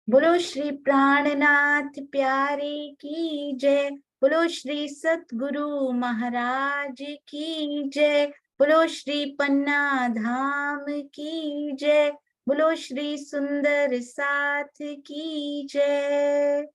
बोलो श्री प्राणनाथ प्यारे की जय। बोलो श्री सतगुरु महाराज की जय। बोलो श्री पन्ना धाम की जय। बोलो श्री सुंदर साथ की जय।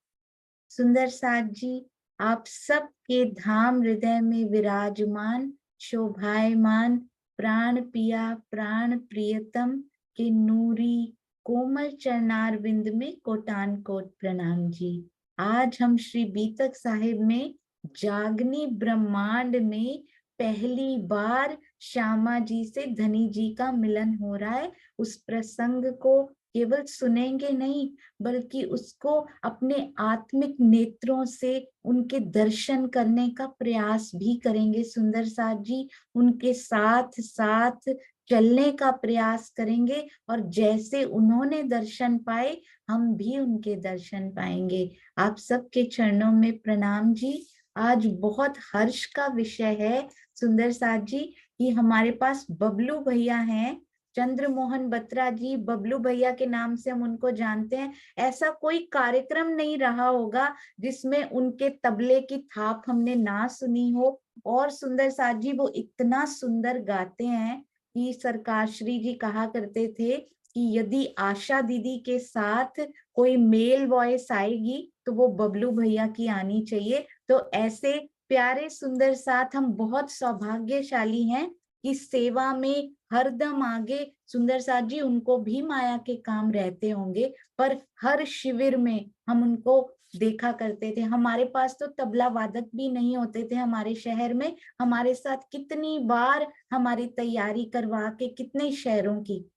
सुंदर साथ जी, आप सबके धाम हृदय में विराजमान शोभायमान प्राण पिया प्राण प्रियतम के नूरी कोमल चरणार बिंद में कोटान कोट प्रणाम जी। आज हम श्री बीतक साहिब में जागनी ब्रह्मांड में पहली बार श्यामा जी से धनी जी का मिलन हो रहा है। उस प्रसंग को केवल सुनेंगे नहीं, बल्कि उसको अपने आत्मिक नेत्रों से उनके दर्शन करने का प्रयास भी करेंगे। सुंदर साथ जी उनके साथ साथ चलने का प्रयास करेंगे और जैसे उन्होंने दर्शन पाए हम भी उनके दर्शन पाएंगे। आप सबके चरणों में प्रणाम जी। आज बहुत हर्ष का विषय है सुंदर साथ जी कि हमारे पास बबलू भैया हैं, चंद्रमोहन बत्रा जी। बबलू भैया के नाम से हम उनको जानते हैं। ऐसा कोई कार्यक्रम नहीं रहा होगा जिसमें उनके तबले की थाप हमने ना सुनी हो। और सुंदर साथ जी वो इतना सुंदर गाते हैं कि सरकार श्री जी कहा करते थे कि यदि आशा दीदी के साथ कोई मेल वॉइस आएगी तो वो बबलू भैया की आनी चाहिए। तो ऐसे प्यारे सुंदर साथ हम बहुत सौभाग्यशाली हैं कि सेवा में हरदम आगे। सुंदर साथ जी उनको भी माया के काम रहते होंगे, पर हर शिविर में हम उनको देखा करते थे। हमारे पास तो तबला वादक भी नहीं होते थे हमारे शहर में। हमारे साथ कितनी बार हमारी तैयारी करवा के कितने शहरों की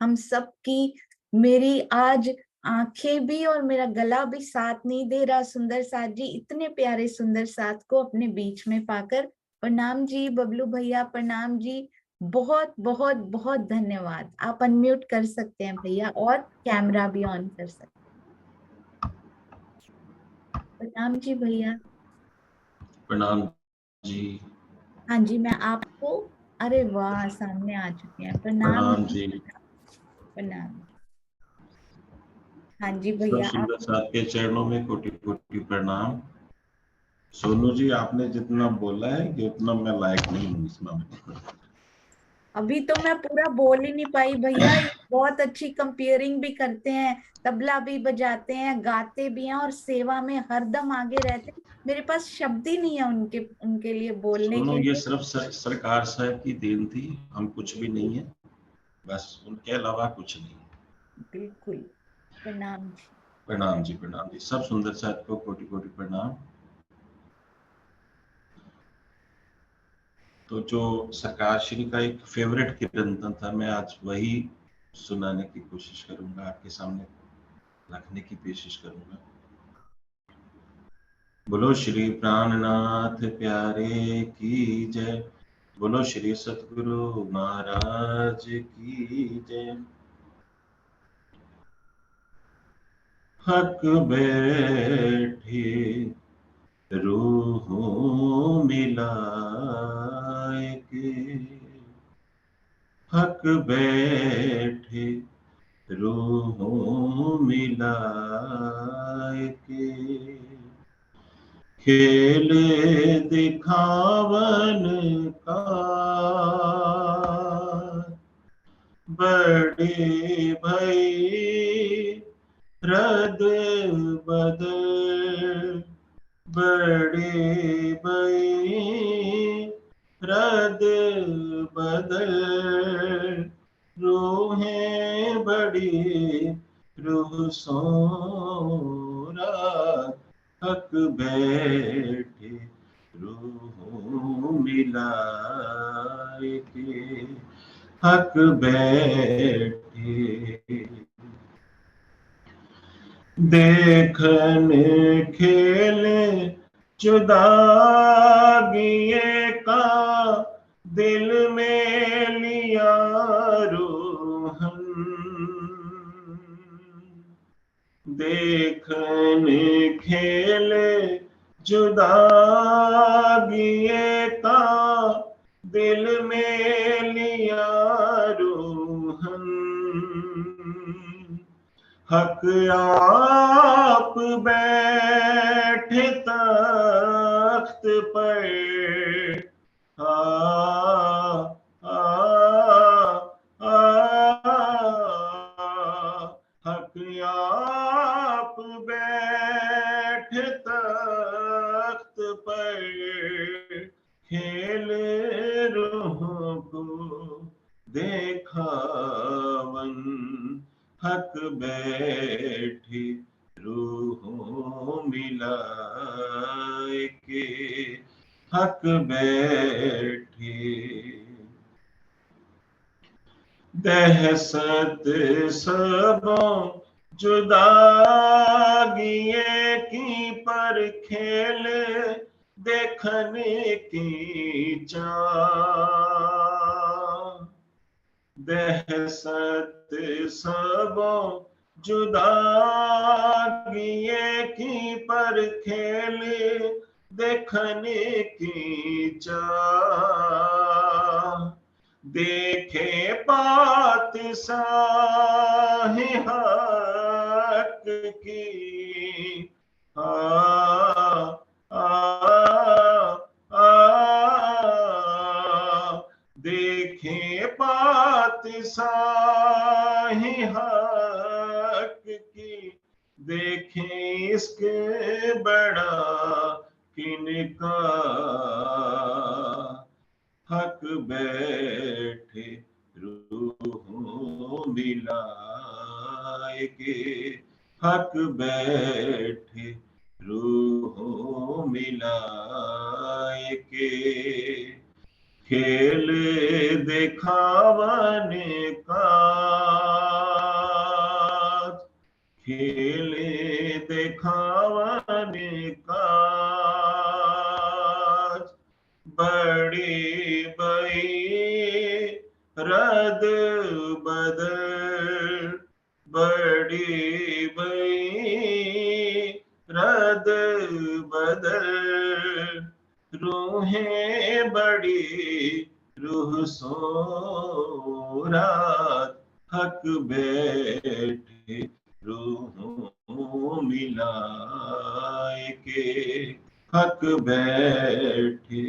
हम सब की। मेरी आज आंखें भी और मेरा गला भी साथ नहीं दे रहा सुंदर साथ जी, इतने प्यारे सुंदर साथ को अपने बीच में पाकर। प्रणाम जी बबलू भैया, प्रणाम जी। बहुत बहुत बहुत धन्यवाद। आप अनम्यूट कर सकते हैं भैया और कैमरा भी ऑन कर सकते हैं। प्रणाम जी भैया। प्रणाम जी। हाँ जी, मैं आपको, अरे वाह सामने आ चुके हैं। प्रणाम प्रणाम जी। जी। प्रणाम। हाँ जी सब भैया आप। सुंदर साथ के चरणों में कोटि कोटि प्रणाम। सोनू जी, आपने जितना बोला है ये उतना मैं लायक नहीं हूँ इसमें। अभी तो मैं पूरा बोल ही नहीं पाई भैया। ये बहुत अच्छी कंपेयरिंग भी करते हैं, तबला भी बजाते हैं, गाते भी हैं और सेवा में हरदम आगे रहते हैं। मेरे पास शब्द ही नहीं है उनके उनके लिए बोलने सोनू, के ये लिए। सिर्फ सरकार साहब की देन थी, हम कुछ भी नहीं है, बस उनके अलावा कुछ नहीं। बिल्कुल। प्रणाम जी। प्रणाम जी, प्रणाम जी। सब सुंदर साथ को कोटि कोटि प्रणाम। तो जो सरकार श्री का एक फेवरेट कीर्तन था, मैं आज वही सुनाने की कोशिश करूंगा, आपके सामने रखने की कोशिश करूंगा। बोलो श्री प्राणनाथ प्यारे की जय। बोलो श्री सतगुरु महाराज की जय। हक बैठे रूह मिलाए के, हक बैठे रूह मिलाए के, खेल दिखावन का बड़े भई रद बदल, बड़े भई रद बदल, रूहें बड़ी रूह सोरा, हक बैठे रूह मिलाए के, हक बैठे देखन खेले जुदागिए का, दिल में लिया रोहन, देखन खेले जुदागिए का, दिल में लिया रोहन, हक आप बैठे तख्त पर, आ, आ, आ, हक आप बैठे तख्त पर, खेल रूहों को देखावन, हक बैठे रूहों मिलाए के, हक बैठे। दहशत सबों जुदागिए की पर खेल देखने की चाह, दहशत सबों जुदागिए की पर खेल देखने की चाह, देखे पातशाही हक की, आ, आ, आ, देखे पातशाही हक की, देखे इसके बड़ा किनका, हक बैठे रूहों मिलाए के, हक बैठे रूहों मिलाए के, खेल दिखावने का, खेल दिखावने का, बड़ी बई रद बदल, बड़ी बई रद बदल, रूहें बड़ी रूह सोरात, हक बैठे रूहों मिलाए के, हक बैठे।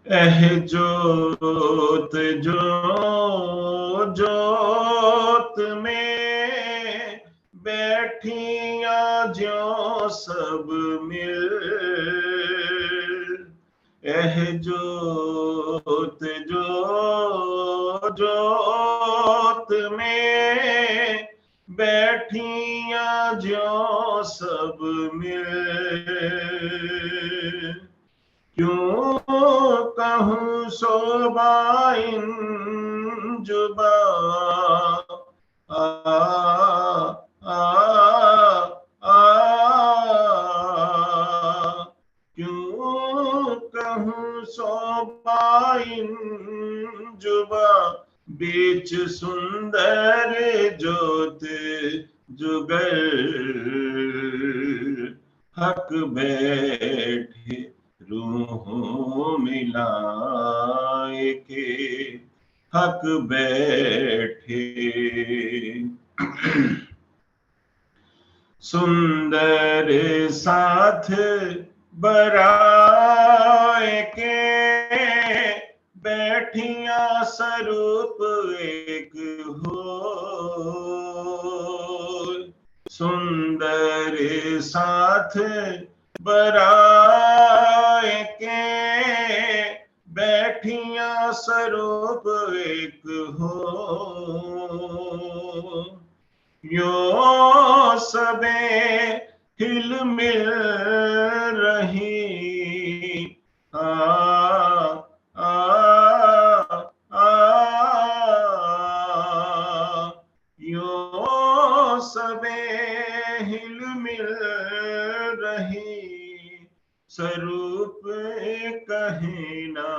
एह जोत जो जोत में बैठियां ज्यों सब मिल, एह जोत जो जोत में बैठियां ज्यों सब मिल, क्यों कहूँ सोबाइन जुबा, आ, आ, आ, क्यों कहूँ सोबाइन जुबा, बीच सुंदर जोत जुगल, हक बैठे रूहों मिलाए के, हक बैठे। सुंदर साथ बराए के, बैठियां स्वरूप एक हो, सुंदर साथ बराए के, बैठियां स्वरूप एक हो, यो सबे हिल मिल रही, आ, आ, आ, यो सबे हिल मिल रही, स्वरूप कहीं ना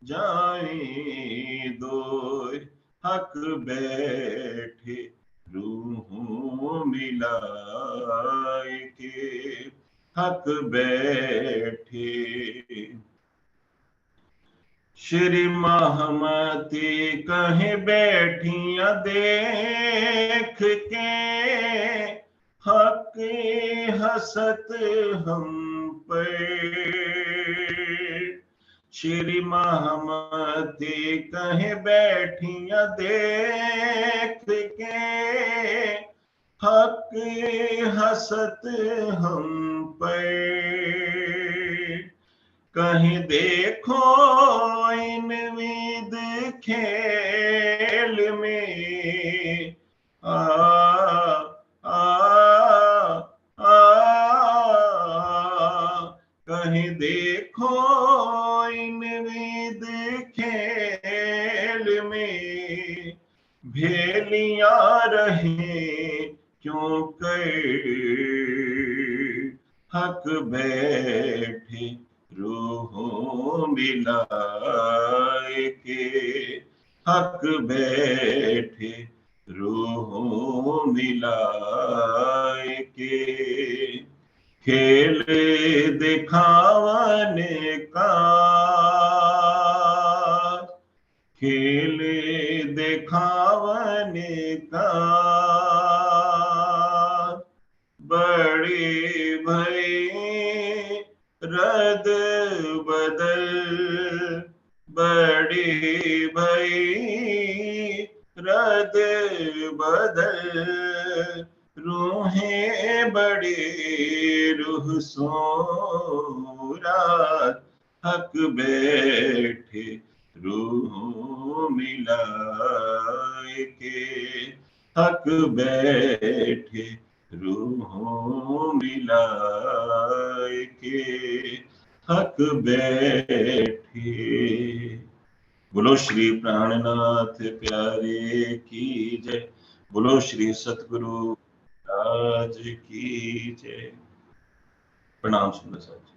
जाए दो, हक बैठे रूहों मिलाए के, हक बैठे। श्री महामती कहीं बैठिया देख के, हक हसत हम पे। श्री महामती कहीं बैठिया देख के, हक हसत हम पे। कहीं देखो इन विद खेल में, आ आ आ कहीं देखो इन विद खेल में, भेलियां रहे क्यों कर, हक बैठे रूहों मिलाए के, हक बैठे रूहों मिलाए के। खेल दिखावने का, खेल दिखावने का, बड़े भई रद बदल, बड़े भई रद बदल। रूहें बड़े रूह सोरात, हक बैठे रूहों मिलाए के, हक बैठे रूहों मिलाए के, हक बैठे। बोलो श्री प्राणनाथ प्यारे की जय, बोलो श्री सतगुरु राज की जय। प्रणाम सुंदर साहब जी।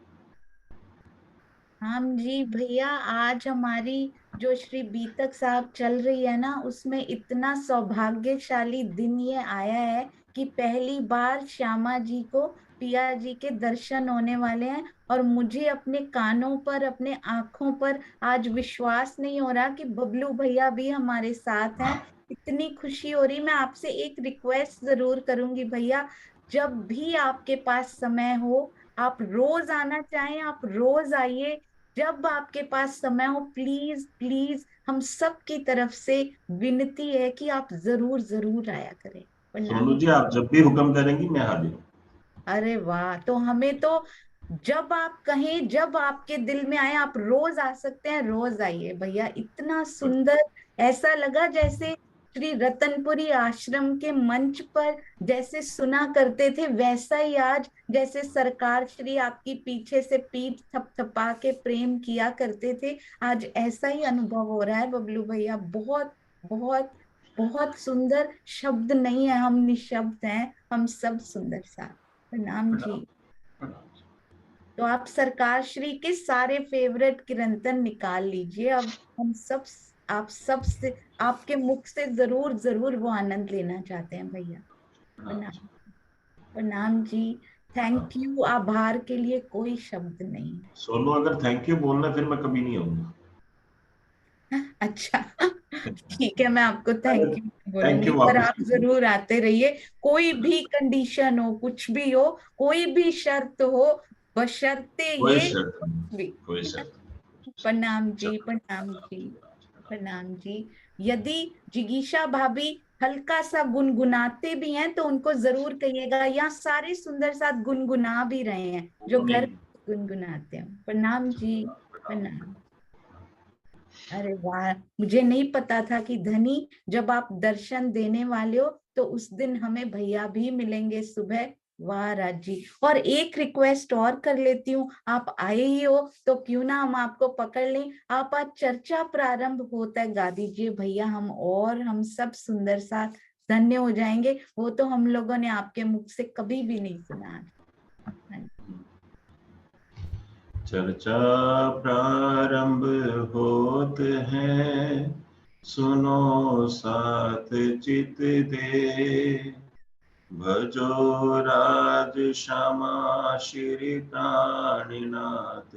हम जी भैया, आज हमारी जो श्री बीतक साहब चल रही है ना, उसमें इतना सौभाग्यशाली दिन ये आया है कि पहली बार श्यामा जी को पिया जी के दर्शन होने वाले हैं। और मुझे अपने कानों पर, अपने आंखों पर आज विश्वास नहीं हो रहा कि बबलू भैया भी हमारे साथ हैं। इतनी खुशी हो रही। मैं आपसे एक रिक्वेस्ट जरूर करूंगी भैया, जब भी आपके पास समय हो, आप रोज आना चाहें आप रोज आइए। जब आपके पास समय हो, प्लीज प्लीज, हम सब की तरफ से विनती है कि आप जरूर जरूर आया करें। सोनू प्रणाम। जी, आप जब भी हुक्म करेंगी मैं हाजिर हूँ। अरे वाह, तो हमें तो जब आप कहें, जब आपके दिल में आए, आप रोज आ सकते हैं, रोज आइए भैया। इतना सुंदर, ऐसा लगा जैसे श्री रतनपुरी आश्रम के मंच पर जैसे सुना करते थे, वैसा ही आज जैसे सरकार श्री आपकी पीछे से पीठ थपथपा के प्रेम किया करते थे, आज ऐसा ही अनुभव हो रहा है बबलू भैया। बहुत बहुत बहुत सुंदर, शब्द नहीं है, हम निशब्द हैं, हम सब सुंदर सा। प्रणाम प्रणाम जी। प्रणाम। तो आप सरकार श्री के सारे फेवरेट कीर्तन निकाल लीजिए अब। हम सब, आप सब से, आपके मुख से जरूर जरूर वो आनंद लेना चाहते हैं भैया। प्रणाम। प्रणाम जी। थैंक यू, आभार के लिए कोई शब्द नहीं। सोनू, अगर थैंक यू बोलना फिर मैं कभी नहीं आऊंगा। अच्छा, ठीक है, मैं आपको थैंक यू थैंक बोलूंगी, यू पर वापस आप कीजिए। जरूर आते रहिए। कोई भी कंडीशन हो, कुछ भी हो, कोई भी शर्त हो, बशर्ते कोई ये शर्त नहीं, भी। कोई शर्त नहीं। प्रणाम जी, चलो, प्रणाम जी। प्रणाम। प्रणाम जी। यदि जिगीशा भाभी हल्का सा गुनगुनाते भी हैं तो उनको जरूर कहिएगा, या सारे सुंदर साथ गुनगुना भी रहे हैं जो वो घर नहीं। पे गुनगुनाते हैं। प्रणाम जी। प्रणाम। प्रणाम। अरे वाह, मुझे नहीं पता था कि धनी, जब आप दर्शन देने वाले हो तो उस दिन हमें भैया भी मिलेंगे सुबह। वाह राज जी। और एक रिक्वेस्ट और कर लेती हूँ, आप आए ही हो तो क्यों ना हम आपको पकड़ लें। आप आज चर्चा प्रारंभ होता है गा दीजिए भैया, हम और हम सब सुंदर साथ धन्य हो जाएंगे। वो तो हम लोगों ने आपके मुख से कभी भी नहीं सुना। चर्चा प्रारंभ होत है, सुनो साथ चित दे। भजो राज श्यामा श्री प्राणनाथ,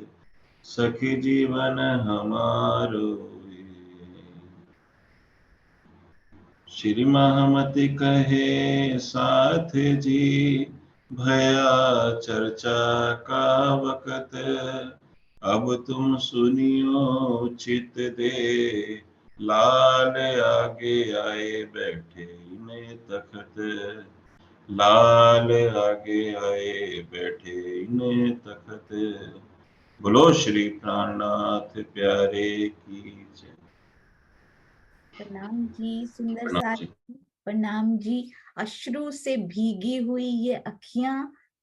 सखी जीवन हमारो श्री महामति कहे साथ जी, भया चर्चा का वक़्त, अब तुम सुनियो चित दे, लाल आगे आए बैठे इन्हें तखत, लाल आगे आए बैठे इन्हें तखत। बोलो श्री प्राणनाथ प्यारे की जय। प्रणाम जी सुंदर प्रणाम साथ। जी। प्रणाम जी। अश्रु से भीगी हुई ये अखियां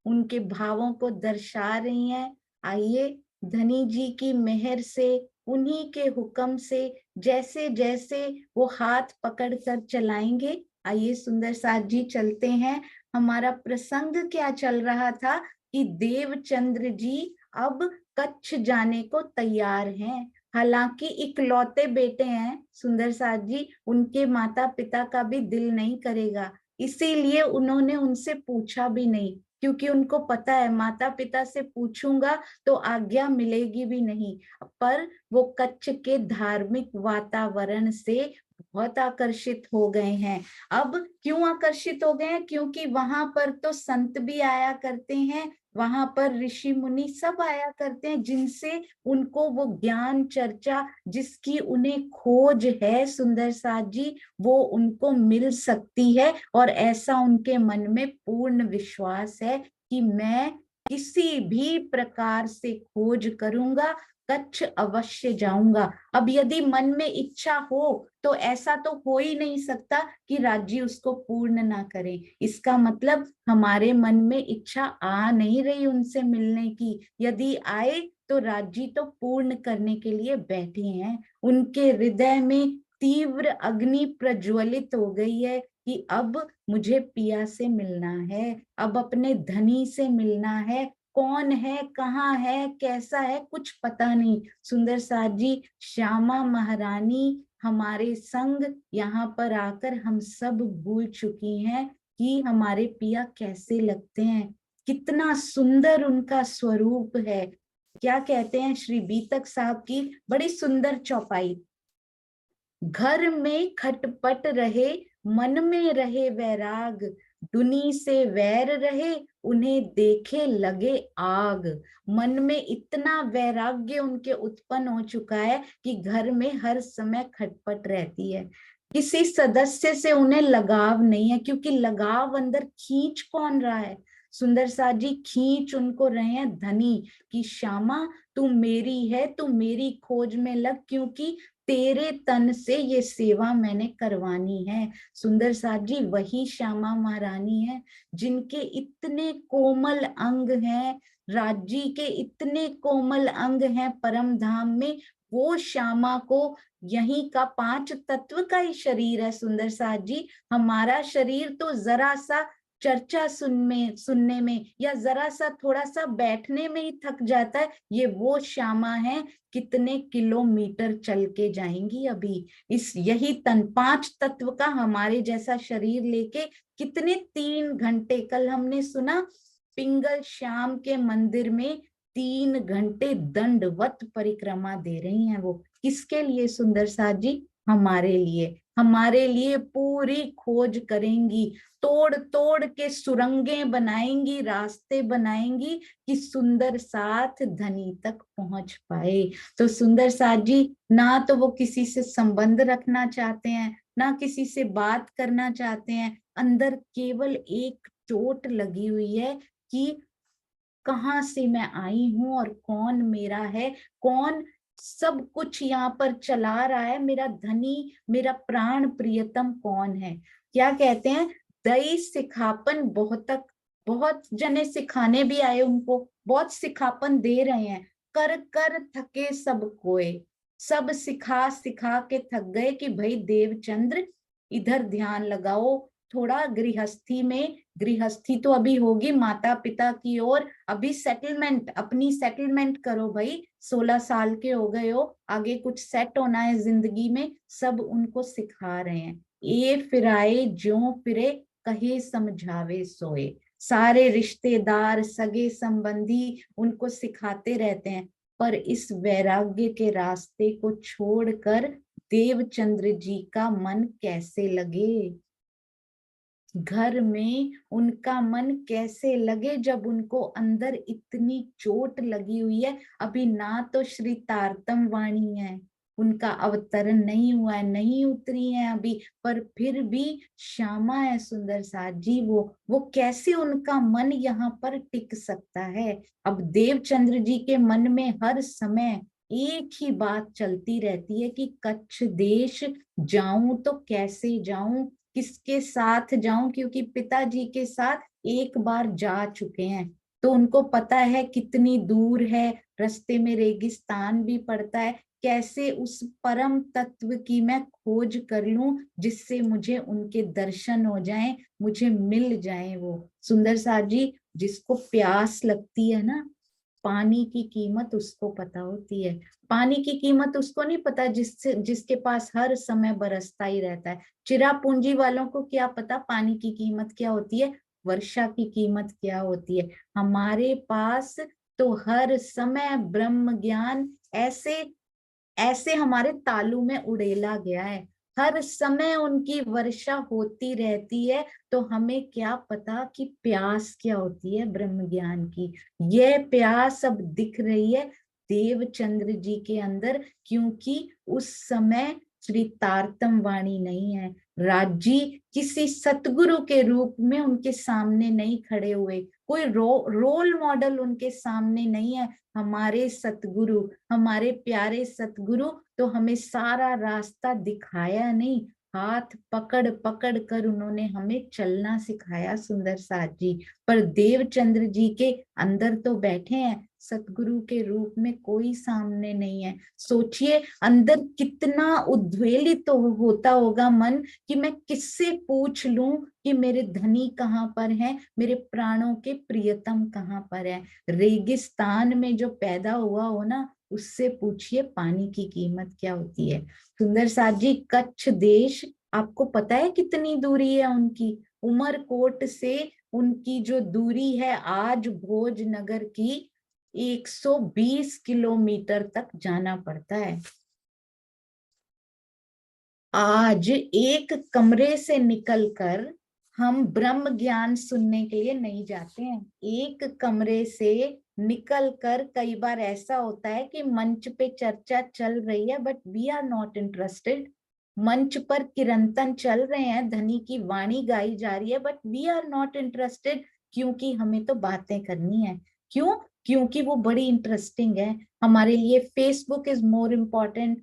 उनके भावों को दर्शा रही हैं। आइए धनी जी की मेहर से, उन्हीं के हुक्म से जैसे जैसे वो हाथ पकड़ कर चलाएंगे, आइए सुंदर साथ जी चलते हैं। हमारा प्रसंग क्या चल रहा था कि देवचंद्र जी अब कच्छ जाने को तैयार हैं। हालांकि इकलौते बेटे हैं सुंदर साथ जी, उनके माता पिता का भी दिल नहीं करेगा, इसीलिए उन्होंने उनसे पूछा भी नहीं, क्योंकि उनको पता है माता पिता से पूछूंगा तो आज्ञा मिलेगी भी नहीं। पर वो कच्छ के धार्मिक वातावरण से बहुत आकर्षित हो गए हैं। अब क्यों आकर्षित हो गए हैं? क्योंकि वहां पर तो संत भी आया करते हैं, वहां पर ऋषि मुनि सब आया करते हैं, जिनसे उनको वो ज्ञान चर्चा जिसकी उन्हें खोज है सुंदर साथ जी, वो उनको मिल सकती है। और ऐसा उनके मन में पूर्ण विश्वास है कि मैं किसी भी प्रकार से खोज करूंगा, कच्छ अवश्य जाऊंगा। अब यदि मन में इच्छा हो तो ऐसा तो हो ही नहीं सकता कि राज्य उसको पूर्ण ना करे। इसका मतलब हमारे मन में इच्छा आ नहीं रही उनसे मिलने की, यदि आए तो राज्य तो पूर्ण करने के लिए बैठे हैं। उनके हृदय में तीव्र अग्नि प्रज्वलित हो गई है कि अब मुझे पिया से मिलना है, अब अपने धनी से मिलना है। कौन है, कहाँ है, कैसा है, कुछ पता नहीं। सुंदर साथ जी, श्यामा महारानी हमारे संग यहाँ पर आकर हम सब भूल चुकी हैं कि हमारे पिया कैसे लगते हैं, कितना सुंदर उनका स्वरूप है। क्या कहते हैं श्री बीतक साहब की बड़ी सुंदर चौपाई, घर में खटपट रहे मन में रहे वैराग, दुनी से वैर रहे उन्हें देखे लगे आग। मन में इतना वैराग्य उनके उत्पन्न हो चुका है कि घर में हर समय खटपट रहती है। किसी सदस्य से उन्हें लगाव नहीं है, क्योंकि लगाव अंदर खींच कौन रहा है सुंदर साथ जी? खींच उनको रहे हैं धनी कि श्यामा तू मेरी है, तू मेरी खोज में लग, क्योंकि तेरे तन से ये सेवा मैंने करवानी है। सुंदर साथ जी वही श्यामा महारानी है जिनके इतने कोमल अंग हैं, राज्य के इतने कोमल अंग हैं परम धाम में। वो श्यामा को यहीं का 5 तत्व का ही शरीर है सुंदर साथ जी। हमारा शरीर तो जरा सा चर्चा सुनने में या जरा सा थोड़ा सा बैठने में ही थक जाता है, ये वो श्यामा है कितने किलोमीटर चल के जाएंगी अभी। इस यही तन 5 तत्व का हमारे जैसा शरीर लेके कितने 3 घंटे, कल हमने सुना पिंगल श्याम के मंदिर में 3 घंटे दंडवत परिक्रमा दे रही हैं वो। किसके लिए सुंदर साथ जी? हमारे लिए। हमारे लिए पूरी खोज करेंगी, तोड़ तोड़ के सुरंगें बनाएंगी, रास्ते बनाएंगी कि सुंदर साथ धनी तक पहुंच पाए। तो सुंदर साथ जी ना तो वो किसी से संबंध रखना चाहते हैं, ना किसी से बात करना चाहते हैं, अंदर केवल एक चोट लगी हुई है कि कहाँ से मैं आई हूं और कौन मेरा है, कौन सब कुछ यहाँ पर चला रहा है, मेरा धनी, मेरा प्राण प्रियतम कौन है। क्या कहते हैं, दई सिखापन बहुत जने सिखाने भी आए उनको, बहुत सिखापन दे रहे हैं, कर कर थके सब कोए, सब सिखा सिखा के थक गए कि भाई देवचंद्र इधर ध्यान लगाओ थोड़ा, गृहस्थी में, गृहस्थी तो अभी होगी माता पिता की ओर, अभी सेटलमेंट, अपनी सेटलमेंट करो भाई, 16 साल के हो गए हो, आगे कुछ सेट होना है जिंदगी में, सब उनको सिखा रहे हैं। ये फिराए ज्यों फिरे, कहे समझावे सोए, सारे रिश्तेदार सगे संबंधी उनको सिखाते रहते हैं। पर इस वैराग्य के रास्ते को छोड़कर देवचंद्र जी का मन कैसे लगे, घर में उनका मन कैसे लगे जब उनको अंदर इतनी चोट लगी हुई है। अभी ना तो श्री तारतम वाणी है, उनका अवतरण नहीं हुआ है, नहीं उतरी है अभी, पर फिर भी श्यामा है सुंदर साथ जी, वो कैसे उनका मन यहाँ पर टिक सकता है। अब देवचंद्र जी के मन में हर समय एक ही बात चलती रहती है कि कच्छ देश जाऊं तो कैसे जाऊं, किसके साथ जाऊं, क्योंकि पिताजी के साथ एक बार जा चुके हैं तो उनको पता है कितनी दूर है, रास्ते में रेगिस्तान भी पड़ता है, कैसे उस परम तत्व की मैं खोज कर लूं जिससे मुझे उनके दर्शन हो जाएं, मुझे मिल जाएं वो। सुंदर साथ जी, जिसको प्यास लगती है ना, पानी की कीमत उसको पता होती है। पानी की कीमत उसको नहीं पता जिसके पास हर समय बरसता ही रहता है। चिरा पूंजी वालों को क्या पता पानी की कीमत क्या होती है, वर्षा की कीमत क्या होती है। हमारे पास तो हर समय ब्रह्म ज्ञान ऐसे ऐसे हमारे तालू में उड़ेला गया है, हर समय उनकी वर्षा होती रहती है। तो हमें क्या पता कि प्यास क्या होती है ब्रह्म ज्ञान की। यह प्यास अब दिख रही है देवचंद्र जी के अंदर, क्योंकि उस समय श्री तारतम वाणी नहीं है, राजी किसी सतगुरु के रूप में उनके सामने नहीं खड़े हुए, कोई रोल मॉडल उनके सामने नहीं है। हमारे सतगुरु, हमारे प्यारे सतगुरु तो हमें सारा रास्ता दिखाया नहीं, हाथ पकड़ पकड़ कर उन्होंने हमें चलना सिखाया सुंदर साथ जी। पर देवचंद्र जी के अंदर तो बैठे हैं, सतगुरु के रूप में कोई सामने नहीं है। सोचिए अंदर कितना उद्वेलित तो होता होगा मन कि मैं किससे पूछ लूं कि मेरे धनी कहाँ पर हैं, मेरे प्राणों के प्रियतम कहाँ पर है। रेगिस्तान में जो पैदा हुआ हो ना, उससे पूछिए पानी की कीमत क्या होती है। सुंदर साथ जी, कच्छ देश आपको पता है कितनी दूरी है उनकी, उमरकोट से उनकी जो दूरी है आज भोजनगर की 120 किलोमीटर तक जाना पड़ता है। आज एक कमरे से निकलकर हम ब्रह्म ज्ञान सुनने के लिए नहीं जाते हैं, एक कमरे से निकलकर कई बार ऐसा होता है कि मंच पे चर्चा चल रही है but we are not interested, मंच पर कीर्तन चल रहे हैं, धनी की वाणी गाई जा रही है but we are not interested, क्योंकि हमें तो बातें करनी है। क्यों? क्योंकि वो बड़ी इंटरेस्टिंग है हमारे लिए। Facebook is more important,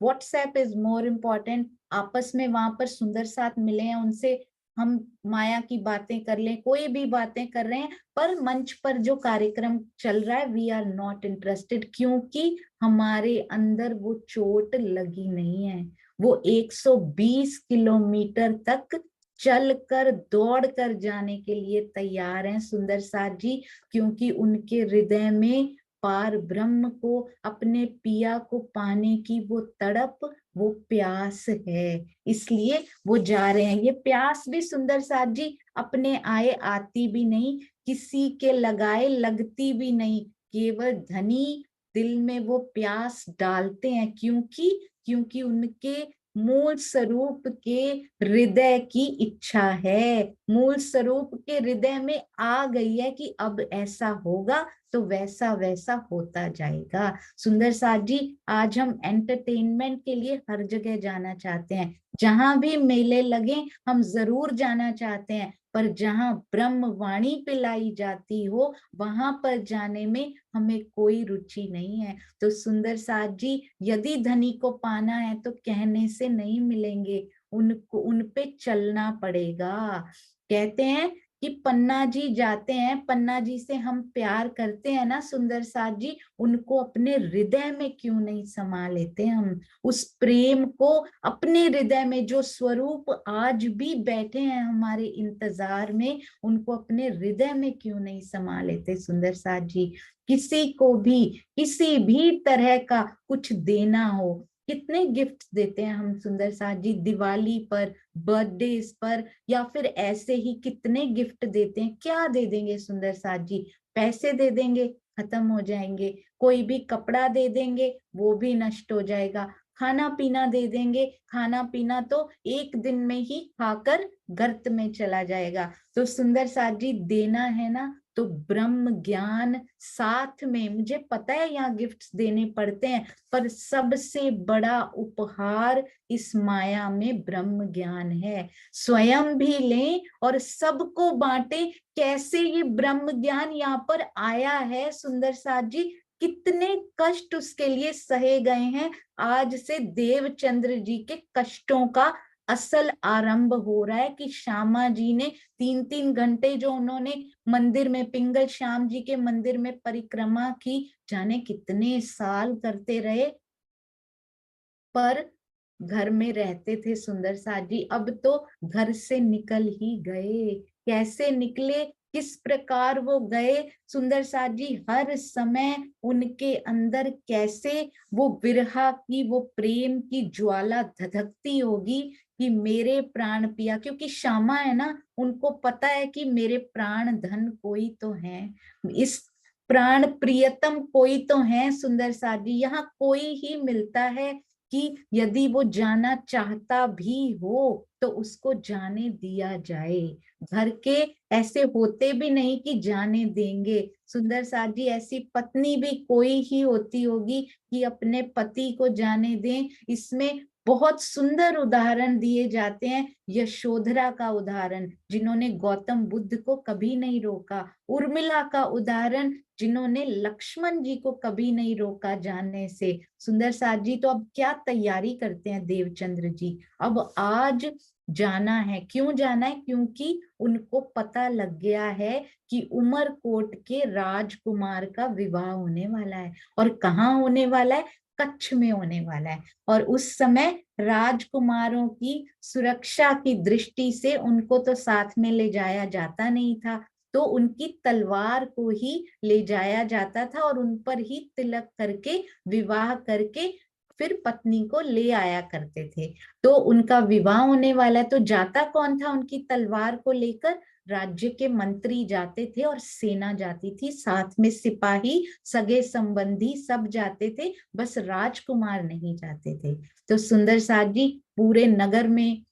WhatsApp is more important, आपस में वहां पर सुंदर साथ मिले हैं, उनसे हम माया की बातें कर लें, कोई भी बातें कर रहे हैं, पर मंच पर जो कार्यक्रम चल रहा है वी आर नॉट इंटरेस्टेड, क्योंकि हमारे अंदर वो चोट लगी नहीं है। वो 120 किलोमीटर तक चल कर दौड़ कर जाने के लिए तैयार हैं सुंदर साथ जी, क्योंकि उनके हृदय में पार ब्रह्म को, अपने पिया को पाने की वो तड़प, वो प्यास है, इसलिए वो जा रहे हैं। ये प्यास भी सुंदर साथ जी अपने आए आती भी नहीं, किसी के लगाए लगती भी नहीं, केवल धनी दिल में वो प्यास डालते हैं, क्योंकि उनके मूल स्वरूप के हृदय की इच्छा है, मूल स्वरूप के हृदय में आ गई है कि अब ऐसा होगा तो वैसा वैसा होता जाएगा। सुंदर साथ जी, आज हम एंटरटेनमेंट के लिए हर जगह जाना चाहते हैं, जहां भी मेले लगे हम जरूर जाना चाहते हैं, पर जहां ब्रह्म वाणी पिलाई जाती हो वहां पर जाने में हमें कोई रुचि नहीं है। तो सुंदर साथ जी, यदि धनी को पाना है तो कहने से नहीं मिलेंगे, उनको उन पे चलना पड़ेगा। कहते हैं कि पन्ना जी जाते हैं, पन्ना जी से हम प्यार करते हैं ना सुंदर साथ जी, उनको अपने हृदय में क्यों नहीं समा लेते हम, उस प्रेम को अपने हृदय में, जो स्वरूप आज भी बैठे हैं हमारे इंतजार में, उनको अपने हृदय में क्यों नहीं समा लेते सुंदर साथ जी। किसी को भी किसी भी तरह का कुछ देना हो, कितने गिफ्ट देते हैं हम सुंदर साथ जी, दिवाली पर, बर्थडे पर, या फिर ऐसे ही कितने गिफ्ट देते हैं। क्या दे देंगे सुंदर साथ जी? पैसे दे देंगे, खत्म हो जाएंगे। कोई भी कपड़ा दे देंगे वो भी नष्ट हो जाएगा। खाना पीना दे देंगे, खाना पीना तो एक दिन में ही खाकर गर्त में चला जाएगा। तो सुंदर साथ जी देना है ना तो ब्रह्म ज्ञान साथ में, मुझे पता है यहाँ गिफ्ट्स देने पड़ते हैं, पर सबसे बड़ा उपहार इस माया में ब्रह्म ज्ञान है। स्वयं भी लें और सबको बांटें। कैसे ये ब्रह्म ज्ञान यहाँ पर आया है सुंदर साथ जी, कितने कष्ट उसके लिए सहे गए हैं। आज से देवचंद्र जी के कष्टों का असल आरंभ हो रहा है कि श्यामा जी ने 3-3 घंटे जो उन्होंने मंदिर में, पिंगल श्याम जी के मंदिर में परिक्रमा की, जाने कितने साल करते रहे, पर घर में रहते थे सुंदर साथ जी। अब तो घर से निकल ही गए। कैसे निकले, किस प्रकार वो गए सुंदर साथ जी, हर समय उनके अंदर कैसे वो विरहा की, वो प्रेम की ज्वाला धधकती होगी कि मेरे प्राण पिया, क्योंकि श्यामा है ना, उनको पता है कि मेरे प्राण धन कोई तो है, इस प्राण प्रियतम कोई तो है सुंदर साथ जी। यहाँ कोई ही मिलता है कि यदि वो जाना चाहता भी हो तो उसको जाने दिया जाए। घर के ऐसे होते भी नहीं कि जाने देंगे सुंदर साथ जी। ऐसी पत्नी भी कोई ही होती होगी कि अपने पति को जाने दें। इसमें बहुत सुंदर उदाहरण दिए जाते हैं। यशोधरा का उदाहरण, जिन्होंने गौतम बुद्ध को कभी नहीं रोका। उर्मिला का उदाहरण, जिन्होंने लक्ष्मण जी को कभी नहीं रोका जाने से। सुंदर साथ जी तो अब क्या तैयारी करते हैं देवचंद्र जी, अब आज जाना है। क्यों जाना है? क्योंकि उनको पता लग गया है कि उमरकोट के राजकुमार का विवाह होने वाला है। और कहाँ होने वाला है? कच्छ में होने वाला है। और उस समय राजकुमारों की सुरक्षा की दृष्टि से उनको तो साथ में ले जाया जाता नहीं था, तो उनकी तलवार को ही ले जाया जाता था और उन पर ही तिलक करके, विवाह करके फिर पत्नी को ले आया करते थे। तो उनका विवाह होने वाला है, तो जाता कौन था उनकी तलवार को लेकर? राज्य के मंत्री जाते थे और सेना जाती थी, साथ में सिपाही, सगे संबंधी सब जाते थे, बस राजकुमार नहीं जाते थे। तो सुंदर साथ जी पूरे नगर में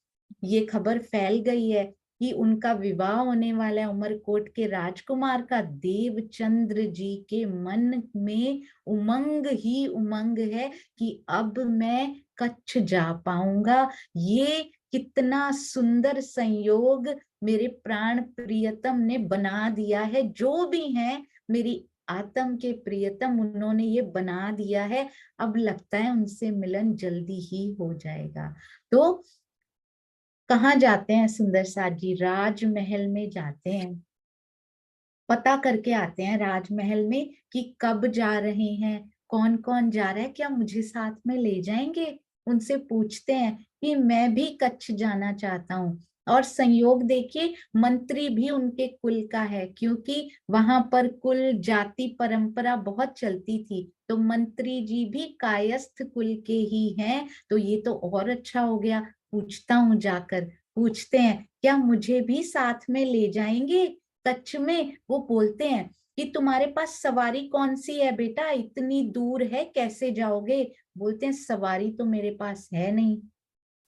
ये खबर फैल गई है कि उनका विवाह होने वाला है उमरकोट के राजकुमार का। देवचंद्र जी के मन में उमंग ही उमंग है कि अब मैं कच्छ जा पाऊंगा। ये कितना सुंदर संयोग मेरे प्राण प्रियतम ने बना दिया है। जो भी है मेरी आत्म के प्रियतम, उन्होंने ये बना दिया है। अब लगता है उनसे मिलन जल्दी ही हो जाएगा। तो कहाँ जाते हैं सुंदर साथ जी? राजमहल में जाते हैं। पता करके आते हैं राजमहल में कि कब जा रहे हैं, कौन कौन जा रहा है, क्या मुझे साथ में ले जाएंगे? उनसे पूछते हैं कि मैं भी कच्छ जाना चाहता हूँ। और संयोग देखिए, मंत्री भी उनके कुल का है, क्योंकि वहां पर कुल जाति परंपरा बहुत चलती थी। तो मंत्री जी भी कायस्थ कुल के ही हैं। तो ये तो और अच्छा हो गया। पूछता हूँ जाकर, पूछते हैं क्या मुझे भी साथ में ले जाएंगे कच्छ में? वो बोलते हैं कि तुम्हारे पास सवारी कौन सी है बेटा, इतनी दूर है कैसे जाओगे? बोलते हैं सवारी तो मेरे पास है नहीं।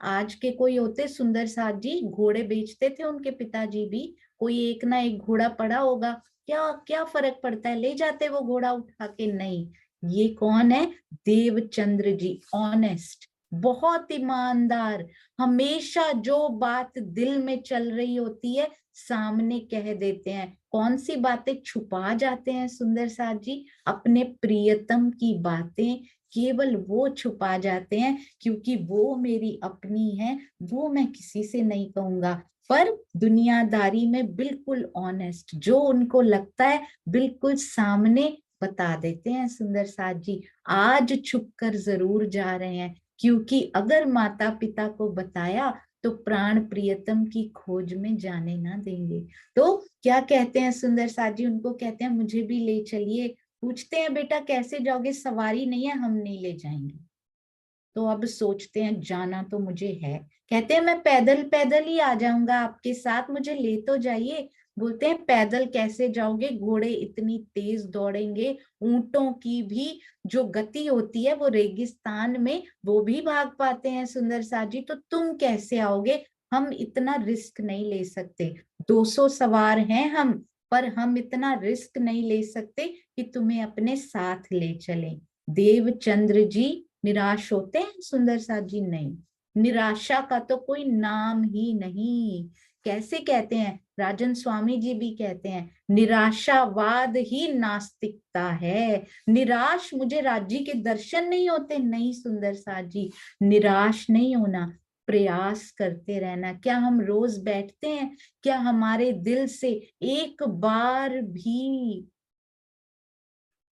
आज के कोई होते सुंदर साथ जी, घोड़े बेचते थे उनके पिताजी भी, कोई एक ना एक घोड़ा पड़ा होगा, क्या क्या फर्क पड़ता है, ले जाते वो घोड़ा उठा के। नहीं, ये कौन है? देवचंद्र जी, ऑनेस्ट, बहुत ईमानदार। हमेशा जो बात दिल में चल रही होती है सामने कह देते हैं। कौन सी बातें छुपा जाते हैं सुंदर साथ जी? अपने प्रियतम की बातें केवल वो छुपा जाते हैं, क्योंकि वो मेरी अपनी है, वो मैं किसी से नहीं कहूंगा। पर दुनियादारी में बिल्कुल ऑनेस्ट, जो उनको लगता है बिल्कुल सामने बता देते हैं सुंदर साथ जी। आज छुप कर जरूर जा रहे हैं, क्योंकि अगर माता पिता को बताया तो प्राण प्रियतम की खोज में जाने ना देंगे। तो क्या कहते हैं सुंदर साथ जी? उनको कहते हैं मुझे भी ले चलिए। पूछते हैं बेटा कैसे जाओगे? सवारी नहीं है, हम नहीं ले जाएंगे। तो अब सोचते हैं जाना तो मुझे है। कहते हैं मैं पैदल पैदल ही आ जाऊंगा आपके साथ, मुझे ले तो जाइए। बोलते हैं पैदल कैसे जाओगे, घोड़े इतनी तेज दौड़ेंगे, ऊंटों की भी जो गति होती है वो रेगिस्तान में वो भी भाग पाते हैं सुंदर साथ जी, तो तुम कैसे आओगे? हम इतना रिस्क नहीं ले सकते। 200 सवार हैं हम, पर हम इतना रिस्क नहीं ले सकते कि तुम्हें अपने साथ ले चलें। देवचंद्र जी निराश होते हैं सुंदर साथ जी? नहीं, निराशा का तो कोई नाम ही नहीं। कैसे कहते हैं, राजन स्वामी जी भी कहते हैं, निराशावाद ही नास्तिकता है। निराश मुझे राज्य के दर्शन नहीं होते, नहीं सुंदर साथ जी, निराश नहीं होना, प्रयास करते रहना। क्या हम रोज बैठते हैं, क्या हमारे दिल से एक बार भी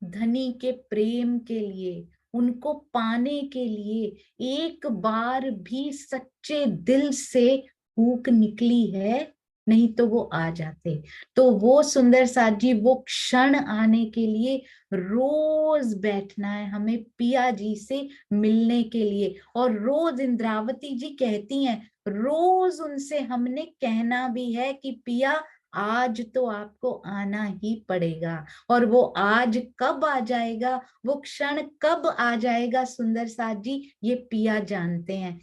धनी के प्रेम के लिए, उनको पाने के लिए एक बार भी सच्चे दिल से फूक निकली है? नहीं तो वो आ जाते। तो वो सुंदर साथ जी, वो क्षण आने के लिए रोज बैठना है हमें पिया जी से मिलने के लिए। और रोज इंद्रावती जी कहती हैं, रोज उनसे हमने कहना भी है कि पिया आज तो आपको आना ही पड़ेगा। और वो आज कब आ जाएगा, वो क्षण कब आ जाएगा सुंदर साथ जी, ये पिया जानते हैं।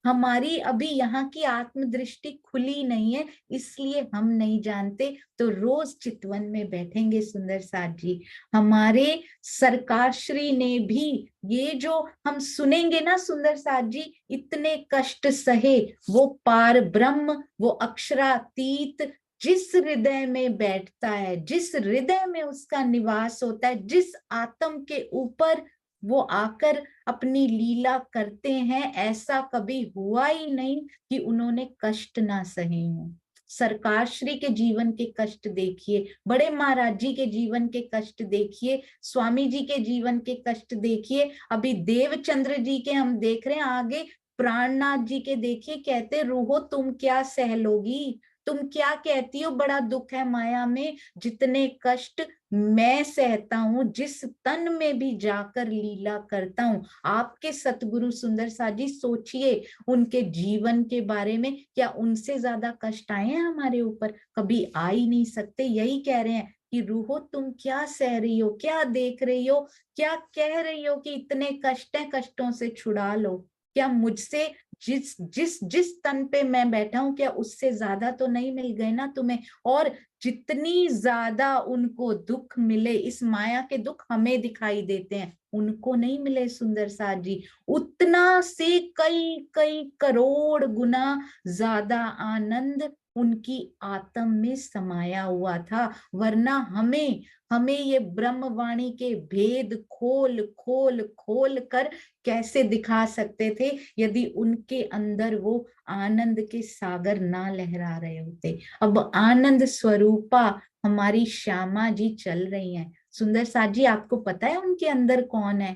हमारी अभी यहाँ की आत्मदृष्टि खुली नहीं है, इसलिए हम नहीं जानते। तो रोज चितवन में बैठेंगे सुंदर साथ जी। हमारे सरकार श्री ने भी ये जो हम सुनेंगे ना सुंदर साथ जी, इतने कष्ट सहे वो पार ब्रह्म, वो अक्षरातीत जिस हृदय में बैठता है, जिस हृदय में उसका निवास होता है, जिस आत्म के ऊपर वो आकर अपनी लीला करते हैं, ऐसा कभी हुआ ही नहीं कि उन्होंने कष्ट ना सहे हों। सरकार श्री के जीवन के कष्ट देखिए, बड़े महाराज जी के जीवन के कष्ट देखिए, स्वामी जी के जीवन के कष्ट देखिए, अभी देवचंद्र जी के हम देख रहे हैं, आगे प्राणनाथ जी के देखिए, कहते रूहो तुम क्या सह लोगी, तुम क्या कहती हो, बड़ा दुख है माया में, जितने कष्ट मैं सहता हूँ, जिस तन में भी जाकर लीला करता हूँ। आपके सतगुरु सुंदर साथ जी सोचिए उनके जीवन के बारे में, क्या उनसे ज्यादा कष्ट आए हैं हमारे ऊपर? कभी आ ही नहीं सकते। यही कह रहे हैं कि रूहो तुम क्या सह रही हो, क्या देख रही हो, क्या कह रही हो कि इतने कष्ट हैं, कष्टों से छुड़ा लो। क्या मुझसे जिस जिस जिस तन पे मैं बैठा हूं, क्या उससे ज्यादा तो नहीं मिल गए ना तुम्हें? और जितनी ज्यादा उनको दुख मिले, इस माया के दुख हमें दिखाई देते हैं, उनको नहीं मिले सुंदर साथ जी, उतना से कई कई करोड़ गुना ज्यादा आनंद उनकी आत्म में समाया हुआ था। वरना हमें हमें ये ब्रह्मवाणी के भेद खोल खोल खोल कर कैसे दिखा सकते थे, यदि उनके अंदर वो आनंद के सागर ना लहरा रहे होते। अब आनंद स्वरूपा हमारी श्यामा जी चल रही हैं। सुंदर साथ जी, आपको पता है उनके अंदर कौन है?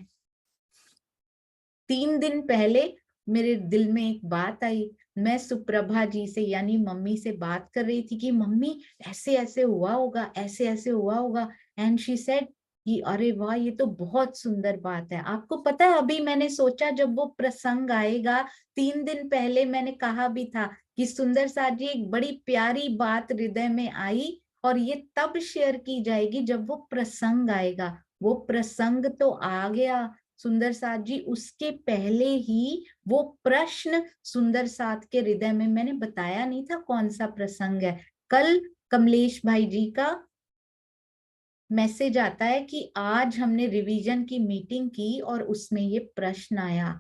3 दिन पहले मेरे दिल में एक बात आई। मैं सुप्रभा जी से यानी मम्मी से बात कर रही थी कि मम्मी ऐसे ऐसे हुआ होगा, ऐसे ऐसे हुआ होगा। एंड शी सेड कि अरे वाह, ये तो बहुत सुंदर बात है। आपको पता है, अभी मैंने सोचा जब वो प्रसंग आएगा, 3 दिन पहले मैंने कहा भी था कि सुंदर साथ जी एक बड़ी प्यारी बात हृदय में आई और ये तब शेयर की जाएगी जब वो प्रसंग आएगा। वो प्रसंग तो आ गया सुंदर साथ जी, उसके पहले ही वो प्रश्न सुंदर साथ के हृदय में, मैंने बताया नहीं था कौन सा प्रसंग है। कल कमलेश भाई जी का मैसेज आता है कि आज हमने रिवीजन की मीटिंग की और उसमें ये प्रश्न आया।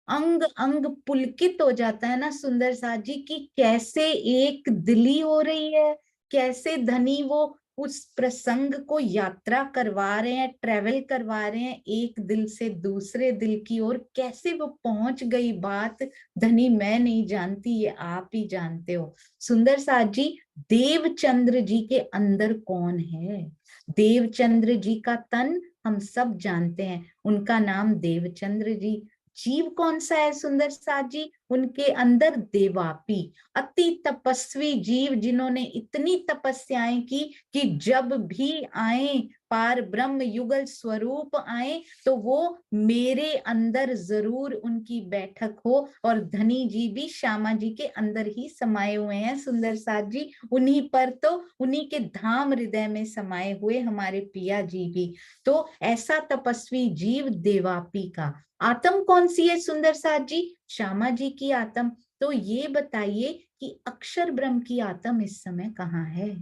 अंग अंग पुलकित हो जाता है ना सुंदर साथ जी कि कैसे एक दिली हो रही है, कैसे धनी वो उस प्रसंग को यात्रा करवा रहे हैं, ट्रेवल करवा रहे हैं एक दिल से दूसरे दिल की ओर। कैसे वो पहुंच गई बात, धनी मैं नहीं जानती, ये आप ही जानते हो। सुंदर साथ जी, देवचंद्र जी के अंदर कौन है? देवचंद्र जी का तन हम सब जानते हैं, उनका नाम देवचंद्र जी। जीव कौन सा है सुंदर साथ जी? उनके अंदर देवापी अति तपस्वी जीव, जिन्होंने इतनी तपस्याएं की कि जब भी आए पार ब्रह्म युगल स्वरूप आए तो वो मेरे अंदर जरूर उनकी बैठक हो। और धनी जी भी श्यामा जी के अंदर ही समाये हुए हैं सुंदर साथ जी, उन्हीं पर तो उन्हीं के धाम हृदय में समाये हुए हमारे पिया जी भी। तो ऐसा तपस्वी जीव देवापी का आत्म कौन सी है सुंदर साथ जी? श्यामा जी की आत्म। तो ये बताइए कि अक्षर ब्रह्म की आत्म इस समय कहाँ है?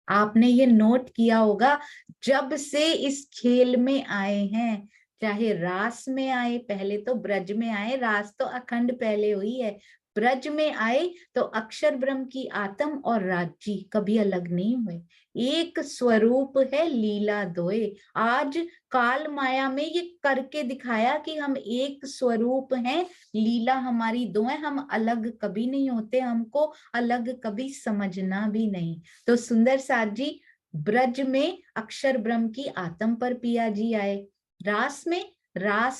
आपने ये नोट किया होगा, जब से इस खेल में आए हैं, चाहे रास में आए, पहले तो ब्रज में आए, रास तो अखंड पहले हुई है, ब्रज में आए तो अक्षर ब्रह्म की आत्म और राजी कभी अलग नहीं हुए, एक स्वरूप है, लीला दोए। आज काल माया में ये करके दिखाया कि हम एक स्वरूप हैं, लीला हमारी दो है, हम अलग कभी नहीं होते, हमको अलग कभी समझना भी नहीं। तो सुंदर साथ जी, ब्रज में अक्षर ब्रह्म की आत्म पर पिया जी आए, रास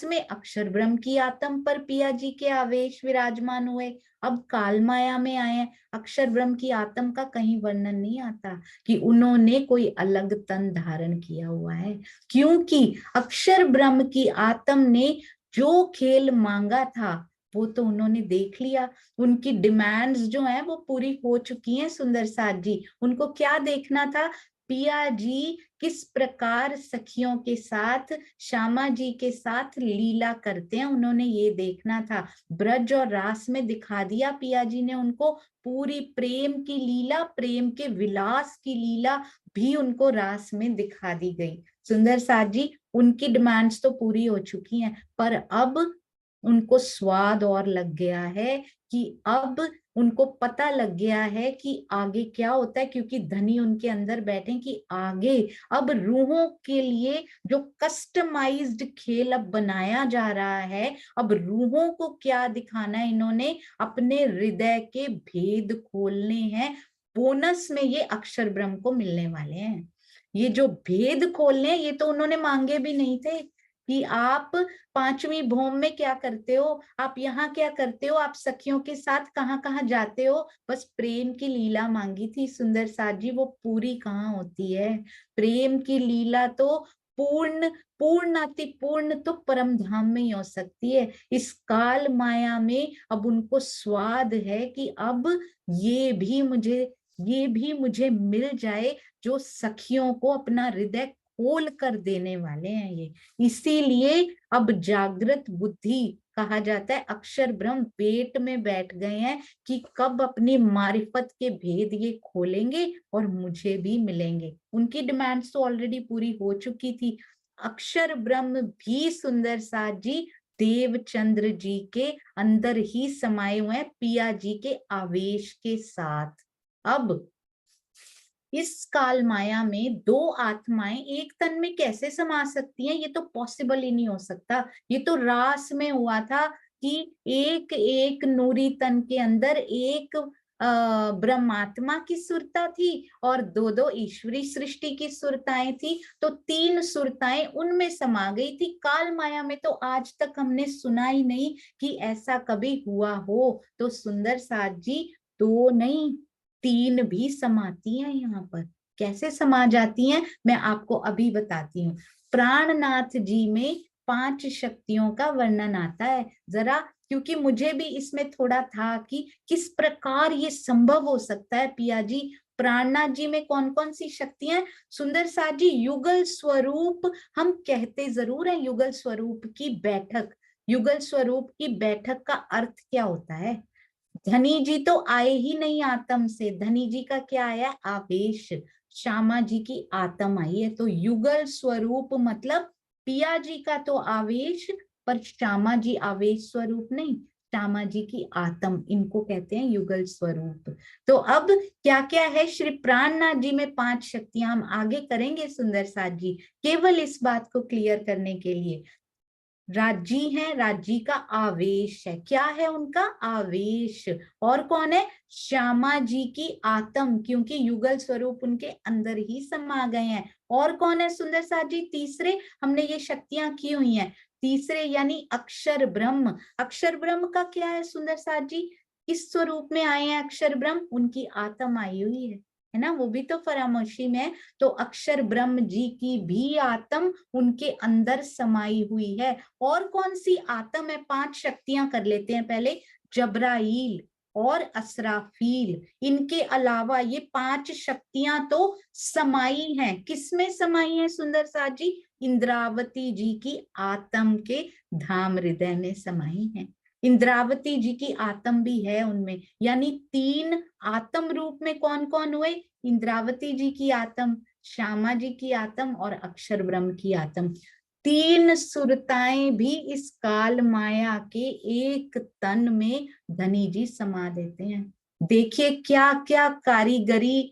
में अक्षर ब्रह्म की आत्म पर पिया जी के आवेश विराजमान हुए। अब काल माया में आए, अक्षर ब्रह्म की आत्म का कहीं वर्णन नहीं आता कि उन्होंने कोई अलग तन धारण किया हुआ है, क्योंकि अक्षर ब्रह्म की आत्म ने जो खेल मांगा था वो तो उन्होंने देख लिया, उनकी डिमांड्स जो है वो पूरी हो चुकी हैं सुंदर साथ जी। उनको क्या देखना था? पिया जी किस प्रकार सखियों के साथ, श्यामा जी के साथ लीला करते हैं, उन्होंने ये देखना था। ब्रज और रास में दिखा दिया पिया जी ने उनको, पूरी प्रेम की लीला, प्रेम के विलास की लीला भी उनको रास में दिखा दी गई। सुंदर साथ जी, उनकी डिमांड्स तो पूरी हो चुकी हैं, पर अब उनको स्वाद और लग गया है कि अब उनको पता लग गया है कि आगे क्या होता है, क्योंकि धनी उनके अंदर बैठे कि आगे अब रूहों के लिए जो कस्टमाइज्ड खेल अब बनाया जा रहा है, अब रूहों को क्या दिखाना है, इन्होंने अपने हृदय के भेद खोलने हैं। बोनस में ये अक्षर ब्रह्म को मिलने वाले हैं, ये जो भेद खोलने हैं, ये तो उन्होंने मांगे भी नहीं थे कि आप पांचवी भौम में क्या करते हो, आप यहाँ क्या करते हो, आप सखियों के साथ कहाँ कहाँ जाते हो, बस प्रेम की लीला मांगी थी सुंदर साथ जी, वो पूरी कहाँ होती है? प्रेम की लीला तो पूर्णाति पूर्ण तो परम धाम में ही हो सकती है। इस काल माया में अब उनको स्वाद है कि अब ये भी मुझे मिल जाए, जो सखियों को अपना हृदय खोल कर देने वाले हैं ये। इसीलिए अब जागृत बुद्धि कहा जाता है, अक्षर ब्रह्म पेट में बैठ गए हैं कि कब अपनी मारिफत के भेद ये खोलेंगे और मुझे भी मिलेंगे। उनकी डिमांड्स तो ऑलरेडी पूरी हो चुकी थी। अक्षर ब्रह्म भी सुंदर साथ जी देवचंद्र जी के अंदर ही समाये हुए हैं, पिया जी के आवेश के साथ। अब इस काल माया में दो आत्माएं एक तन में कैसे समा सकती हैं? ये तो पॉसिबल ही नहीं हो सकता। ये तो रास में हुआ था कि एक एक नूरी तन के अंदर एक ब्रह्मात्मा की सुरता थी और दो दो ईश्वरी सृष्टि की सुरताएं थी, तो तीन सुरताएं उनमें समा गई थी। काल माया में तो आज तक हमने सुना ही नहीं कि ऐसा कभी हुआ हो। तो सुंदर साथ जी, दो नहीं तीन भी समाती हैं यहाँ पर। कैसे समा जाती हैं मैं आपको अभी बताती हूँ। प्राणनाथ जी में 5 शक्तियों का वर्णन आता है, जरा क्योंकि मुझे भी इसमें थोड़ा था कि किस प्रकार ये संभव हो सकता है। पिया जी, प्राणनाथ जी में कौन कौन सी शक्तियां? सुंदर साथ जी, युगल स्वरूप हम कहते जरूर है, युगल स्वरूप की बैठक। युगल स्वरूप की बैठक का अर्थ क्या होता है? धनी जी तो आए ही नहीं आत्म से, धनी जी का क्या आया? आवेश। श्यामा जी की आत्म आई है, तो युगल स्वरूप मतलब पिया जी का तो आवेश, पर श्यामा जी आवेश स्वरूप नहीं, श्यामा जी की आत्म, इनको कहते हैं युगल स्वरूप। तो अब क्या क्या है श्री प्राणनाथ जी में 5 शक्तियां, हम आगे करेंगे सुंदर साथ जी, केवल इस बात को क्लियर करने के लिए। राजी है, राजी का आवेश है, क्या है उनका? आवेश। और कौन है? श्यामा जी की आत्म, क्योंकि युगल स्वरूप उनके अंदर ही समा गए हैं। और कौन है सुंदर साथ जी? तीसरे हमने ये शक्तियां की हुई हैं, तीसरे यानी अक्षर ब्रह्म। अक्षर ब्रह्म का क्या है सुंदर साथ जी? किस स्वरूप में आए हैं अक्षर ब्रह्म? उनकी आत्म आई हुई है ना, वो भी तो फरामोशी में है। तो अक्षर ब्रह्म जी की भी आत्म उनके अंदर समाई हुई है। और कौन सी आत्म है? 5 शक्तियां कर लेते हैं पहले। जबराइल और असराफील, इनके अलावा ये 5 शक्तियां तो समाई हैं। किसमें समाई है सुंदर साथ जी? इंद्रावती जी की आत्म के धाम हृदय में समाई है। इंद्रावती जी की आत्म भी है उनमें, यानी 3 आत्म रूप में कौन कौन हुए? इंद्रावती जी की आत्म, श्यामा जी की आत्म और अक्षर ब्रह्म की आत्म। 3 सुरताएं भी इस काल माया के एक तन में धनी जी समा देते हैं। देखिए क्या क्या कारीगरी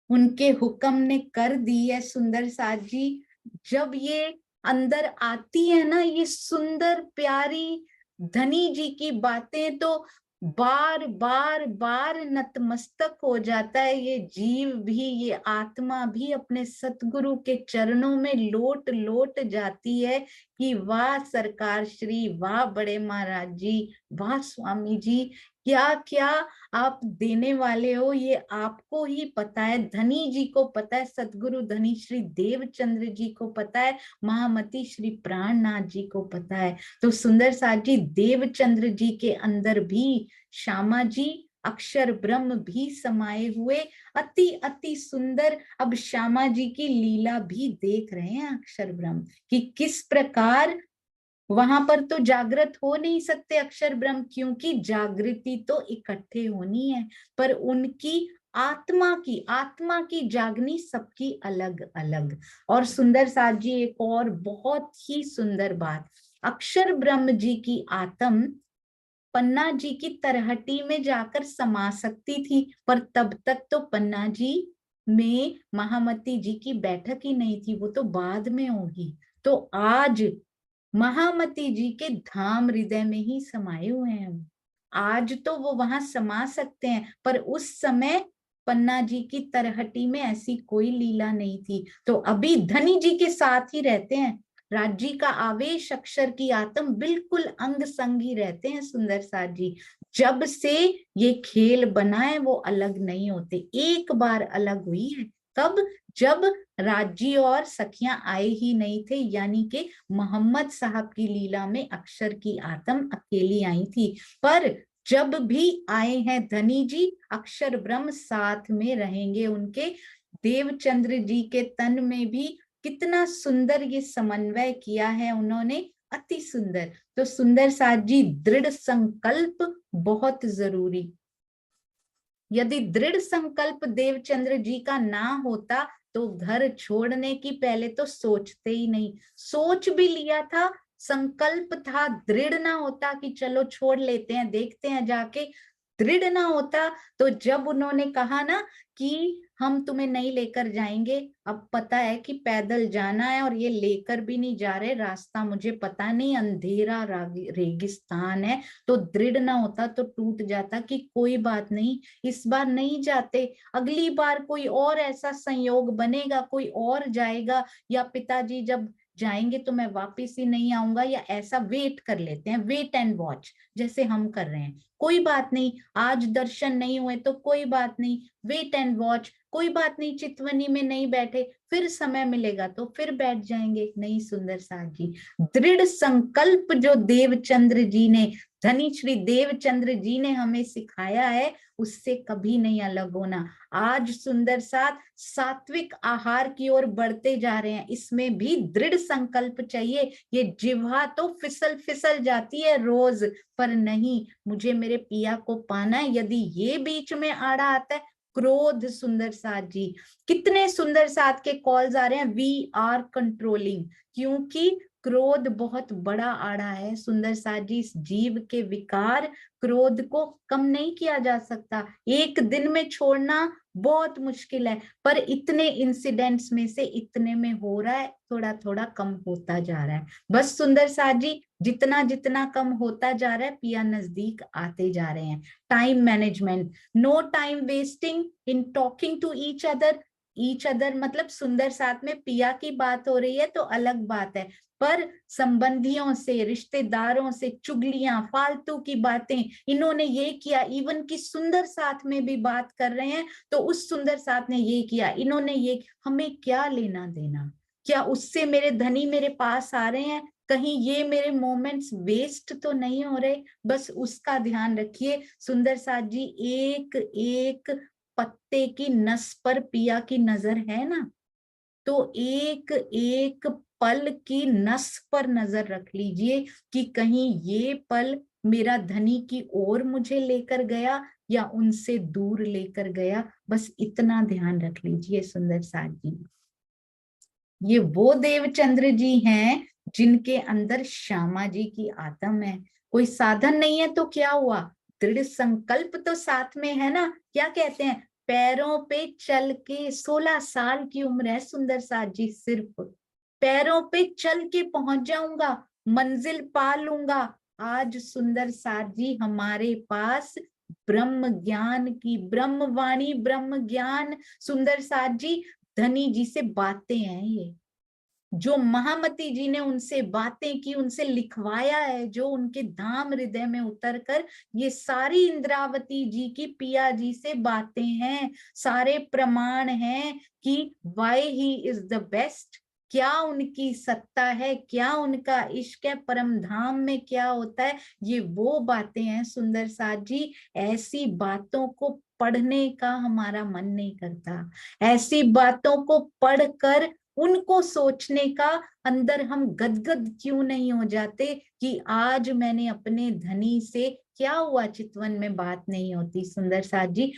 उनके हुक्म ने कर दी है सुंदर साथ जी। जब ये अंदर आती है ना ये सुंदर प्यारी धनी जी की बातें, तो बार बार बार नतमस्तक हो जाता है ये जीव भी, ये आत्मा भी अपने सतगुरु के चरणों में लोट लोट जाती है कि वाह सरकार श्री, वाह बड़े महाराज जी, वाह स्वामी जी, क्या क्या आप देने वाले हो, ये आपको ही पता है, धनी जी को पता है, सतगुरु धनी श्री देवचंद्र जी को पता है, महामती श्री प्राणनाथ जी को पता है। तो सुंदर साथ जी देवचंद्र जी के अंदर भी श्यामा जी अक्षर ब्रह्म भी समाये हुए अति अति सुंदर। अब श्यामा जी की लीला भी देख रहे हैं अक्षर ब्रह्म कि किस प्रकार वहां पर तो जागृत हो नहीं सकते अक्षर ब्रह्म, क्योंकि जागृति तो इकट्ठे होनी है, पर उनकी आत्मा की जागनी सबकी अलग अलग। और सुंदर साथ जी एक और बहुत ही सुंदर बात, अक्षर ब्रह्म जी की आत्म पन्ना जी की तरहटी में जाकर समा सकती थी, पर तब तक तो पन्ना जी में महामती जी की बैठक ही नहीं थी, वो तो बाद में होगी। तो आज महामती जी के धाम हृदय में ही समाये हुए हैं। आज तो वो वहां समा सकते हैं, पर उस समय पन्ना जी की तरहटी में ऐसी कोई लीला नहीं थी। तो अभी धनी जी के साथ ही रहते हैं, राज्य का आवेश अक्षर की आत्म बिल्कुल अंग संग ही रहते हैं सुंदर साथ जी। जब से ये खेल बना है वो अलग नहीं होते। एक बार अलग हुई है, कब? जब राजी और सखियां आए ही नहीं थे, यानी कि मोहम्मद साहब की लीला में अक्षर की आत्म अकेली आई थी। पर जब भी आए हैं धनी जी, अक्षर ब्रह्म साथ में रहेंगे उनके। देवचंद्र जी के तन में भी कितना सुंदर ये समन्वय किया है उन्होंने, अति सुंदर। तो सुंदर साथ जी दृढ़ संकल्प बहुत जरूरी। यदि दृढ़ संकल्प देवचंद्र जी का ना होता तो घर छोड़ने की पहले तो सोचते ही नहीं। सोच भी लिया था, संकल्प था, दृढ़ ना होता कि चलो छोड़ लेते हैं, देखते हैं जाके, दृढ़ ना होता तो जब उन्होंने कहा ना कि हम तुम्हें नहीं लेकर जाएंगे, अब पता है कि पैदल जाना है और ये लेकर भी नहीं जा रहे, रास्ता मुझे पता नहीं, अंधेरा रेगिस्तान है, तो दृढ़ ना होता तो टूट जाता कि कोई बात नहीं, इस बार नहीं जाते, अगली बार कोई और ऐसा संयोग बनेगा, कोई और जाएगा, या पिताजी जब जाएंगे तो मैं वापस ही नहीं आऊंगा, या ऐसा वेट कर लेते हैं, वेट एंड वॉच जैसे हम कर रहे हैं। कोई बात नहीं, आज दर्शन नहीं हुए तो कोई बात नहीं, वेट एंड वॉच, कोई बात नहीं, चितवनी में नहीं बैठे, फिर समय मिलेगा तो फिर बैठ जाएंगे। नहीं सुंदर साथ जी, दृढ़ संकल्प जो देवचंद्र जी ने, धनी श्री देवचंद्र जी ने हमें सिखाया है, उससे कभी नहीं अलग होना। आज सुंदर साथ सात्विक आहार की ओर बढ़ते जा रहे हैं, इसमें भी दृढ़ संकल्प चाहिए। ये जिह्वा तो फिसल फिसल जाती है रोज, पर नहीं, मुझे मेरे पिया को पाना है। यदि ये बीच में आड़ा आता है, क्रोध, सुंदर साथ जी कितने सुंदर साथ के कॉल्स आ रहे हैं, वी आर कंट्रोलिंग, क्योंकि क्रोध बहुत बड़ा आड़ा है सुंदर साथ जी। इस जीव के विकार क्रोध को कम नहीं किया जा सकता, एक दिन में छोड़ना बहुत मुश्किल है, पर इतने इंसिडेंट्स में से इतने में हो रहा है, थोड़ा थोड़ा कम होता जा रहा है। बस सुंदर साथ जी जितना जितना कम होता जा रहा है, पिया नजदीक आते जा रहे हैं। Time management, no time wasting in talking to each other मतलब सुंदर साथ में पिया की बात हो रही है तो अलग बात है, पर संबंधियों से, रिश्तेदारों से चुगलियां, फालतू की बातें, इन्होंने ये किया, इवन कि सुंदर साथ में भी बात कर रहे हैं तो उस सुंदर साथ ने ये किया, इन्होंने ये, हमें क्या लेना देना? क्या उससे मेरे धनी मेरे पास आ रहे हैं, कहीं ये मेरे मोमेंट्स वेस्ट तो नहीं हो रहे? बस उसका ध्यान रखिए। सुंदर साथ जी, एक एक पत्ते की नस पर पिया की नजर है ना, तो एक एक पल की नस पर नजर रख लीजिए कि कहीं ये पल मेरा धनी की ओर मुझे लेकर गया या उनसे दूर लेकर गया। बस इतना ध्यान रख लीजिए सुंदर साथ जी। ये वो देवचंद्र जी हैं जिनके अंदर श्यामा जी की आत्मा है। कोई साधन नहीं है तो क्या हुआ, दृढ़ संकल्प तो साथ में है ना। क्या कहते हैं, पैरों पे चल के, 16 साल की उम्र है सुंदर साथ जी, सिर्फ पैरों पे चल के पहुंच जाऊंगा, मंजिल पा लूंगा। आज सुंदर साथ जी हमारे पास ब्रह्म ज्ञान की ब्रह्मवाणी, ब्रह्म ज्ञान, सुंदर साथ जी धनी जी से बातें हैं, ये जो महामती जी ने उनसे बातें की, उनसे लिखवाया है, जो उनके धाम हृदय में उतरकर, ये सारी इंद्रावती जी की पिया जी से बातें हैं, सारे प्रमाण हैं कि why he is the best, क्या उनकी सत्ता है, क्या उनका इश्क है, परम धाम में क्या होता है, ये वो बातें हैं सुंदर साथ जी। ऐसी बातों को पढ़ने का हमारा मन नहीं करता, ऐसी बातों को पढ़कर उनको सोचने का अंदर हम गदगद क्यों नहीं हो जाते कि आज मैंने अपने धनी से, क्या हुआ चितवन में बात नहीं होती सुंदर साथ जी,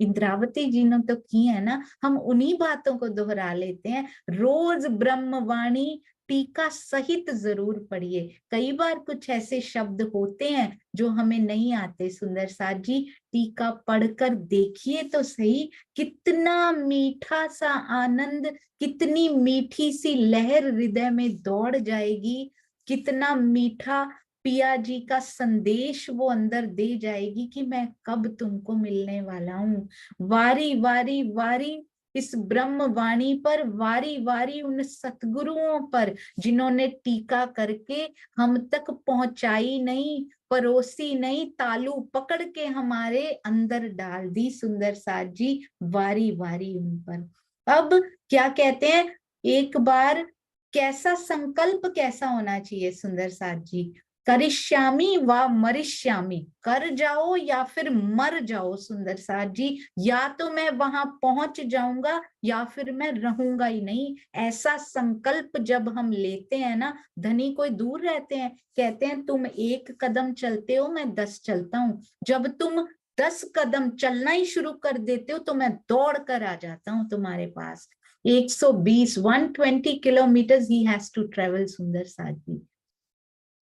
इंद्रावती जी ने तो की है ना, हम उन्हीं बातों को दोहरा लेते हैं। रोज ब्रह्मवाणी टीका सहित जरूर पढ़िए। कई बार कुछ ऐसे शब्द होते हैं जो हमें नहीं आते सुंदर साथ जी, टीका पढ़कर देखिए तो सही, कितना मीठा सा आनंद, कितनी मीठी सी लहर हृदय में दौड़ जाएगी, कितना मीठा पिया जी का संदेश वो अंदर दे जाएगी कि मैं कब तुमको मिलने वाला हूँ। वारी वारी वारी इस ब्रह्म वाणी पर, वारी वारी उन सतगुरुओं पर जिन्होंने टीका करके हम तक पहुंचाई नहीं, परोसी नहीं, तालू पकड़ के हमारे अंदर डाल दी सुंदर साथ जी, वारी वारी उन पर। अब क्या कहते हैं, एक बार कैसा संकल्प कैसा होना चाहिए सुंदर साथ जी, करिष्यामी व मरिष्यामी, कर जाओ या फिर मर जाओ सुंदर साथ जी, या तो मैं वहां पहुंच जाऊंगा या फिर मैं रहूंगा ही नहीं। ऐसा संकल्प जब हम लेते हैं ना, धनी कोई दूर रहते हैं, कहते हैं तुम 1 कदम चलते हो मैं 10 चलता हूँ, जब तुम 10 कदम चलना ही शुरू कर देते हो तो मैं दौड़ कर आ जाता हूँ तुम्हारे पास। 120 120 किलोमीटर ही हैज टू ट्रेवल सुंदर साथ जी।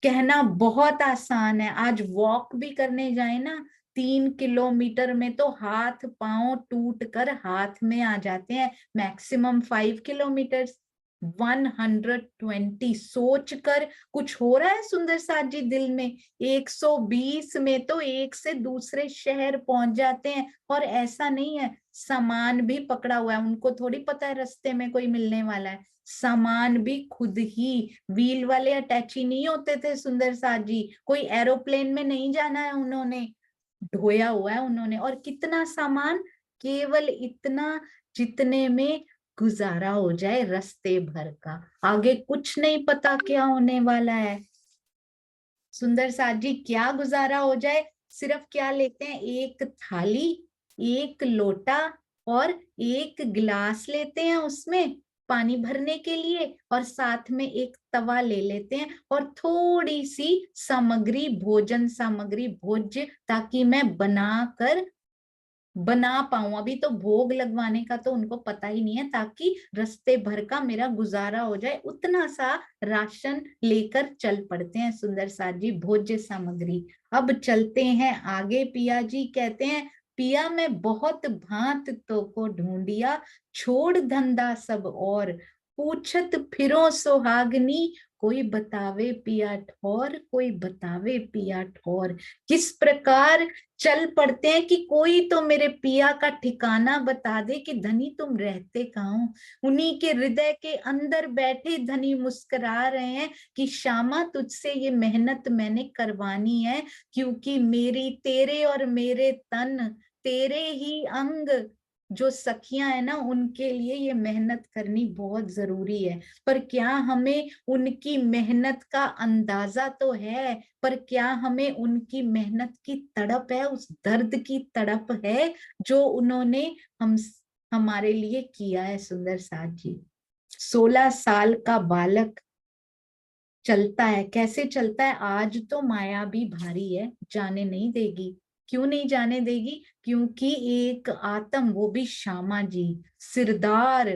कहना बहुत आसान है, आज वॉक भी करने जाए ना, 3 किलोमीटर में तो हाथ पांव टूट कर हाथ में आ जाते हैं, मैक्सिमम 5 किलोमीटर। 120 सोच कर कुछ हो रहा है सुंदर साथ जी दिल में, 120 में तो एक से दूसरे शहर पहुंच जाते हैं। और ऐसा नहीं है, सामान भी पकड़ा हुआ है, उनको थोड़ी पता है रास्ते में कोई मिलने वाला है, सामान भी खुद ही, व्हील वाले अटैची नहीं होते थे सुंदर साथ जी, कोई एरोप्लेन में नहीं जाना है उन्होंने, ढोया हुआ है उन्होंने। और कितना सामान, केवल इतना जितने में गुजारा हो जाए रास्ते भर का, आगे कुछ नहीं पता क्या होने वाला है सुंदर साथ जी, क्या गुजारा हो जाए। सिर्फ क्या लेते हैं, एक थाली, एक लोटा और एक गिलास लेते हैं उसमें पानी भरने के लिए, और साथ में एक तवा ले लेते हैं और थोड़ी सी सामग्री, भोजन सामग्री, भोज्य, ताकि मैं बना पाऊं। अभी तो भोग लगवाने का तो उनको पता ही नहीं है, ताकि रास्ते भर का मेरा गुजारा हो जाए, उतना सा राशन लेकर चल पड़ते हैं सुंदर साथ जी, भोज्य सामग्री। अब चलते हैं आगे, पिया जी कहते हैं, पिया मैं बहुत भांत तो को ढूंढिया, छोड़ धंधा सब और, पूछत फिरो सुहागनी, कोई बतावे पिया ठौर, कोई बतावे पिया ठौर। किस प्रकार चल पड़ते हैं कि कोई तो मेरे पिया का ठिकाना बता दे कि धनी तुम रहते कहाँ हो। उन्हीं के हृदय के अंदर बैठे धनी मुस्कुरा रहे हैं कि श्यामा तुझसे ये मेहनत मैंने करवानी है, क्योंकि मेरी तेरे और मेरे तन, तेरे ही अंग जो सखियां है ना, उनके लिए ये मेहनत करनी बहुत जरूरी है। पर क्या हमें उनकी मेहनत का अंदाजा तो है, पर क्या हमें उनकी मेहनत की तड़प है, उस दर्द की तड़प है जो उन्होंने हम हमारे लिए किया है। सुंदर साथ जी, 16 साल का बालक चलता है, कैसे चलता है? आज तो माया भी भारी है, जाने नहीं देगी। क्यों नहीं जाने देगी? क्योंकि एक आत्म, वो भी श्यामा जी, सिरदार,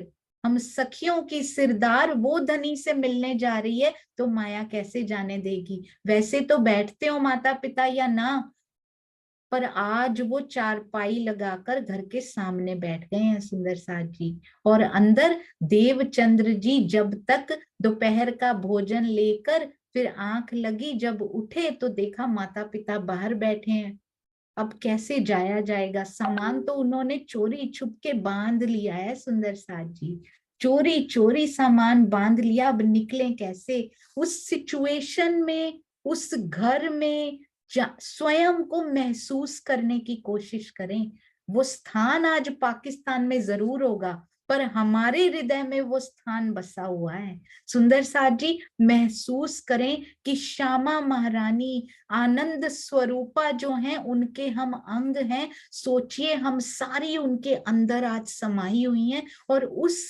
हम सखियों की सिरदार, वो धनी से मिलने जा रही है, तो माया कैसे जाने देगी? वैसे तो बैठते हो माता पिता या ना, पर आज वो चारपाई लगाकर घर के सामने बैठ गए हैं सुंदर साथ जी। और अंदर देवचंद्र जी जब तक दोपहर का भोजन लेकर फिर आंख लगी, जब उठे तो देखा माता पिता बाहर बैठे हैं। अब कैसे जाया जाएगा? सामान तो उन्होंने चोरी छुप के बांध लिया है सुंदर साथ जी, चोरी चोरी सामान बांध लिया। अब निकले कैसे उस सिचुएशन में, उस घर में? स्वयं को महसूस करने की कोशिश करें। वो स्थान आज पाकिस्तान में जरूर होगा, पर हमारे हृदय में वो स्थान बसा हुआ है। सुंदर साथ जी, महसूस करें कि श्यामा महारानी आनंद स्वरूपा जो हैं, उनके हम अंग हैं। सोचिए, हम सारी उनके अंदर आज समाई हुई हैं और उस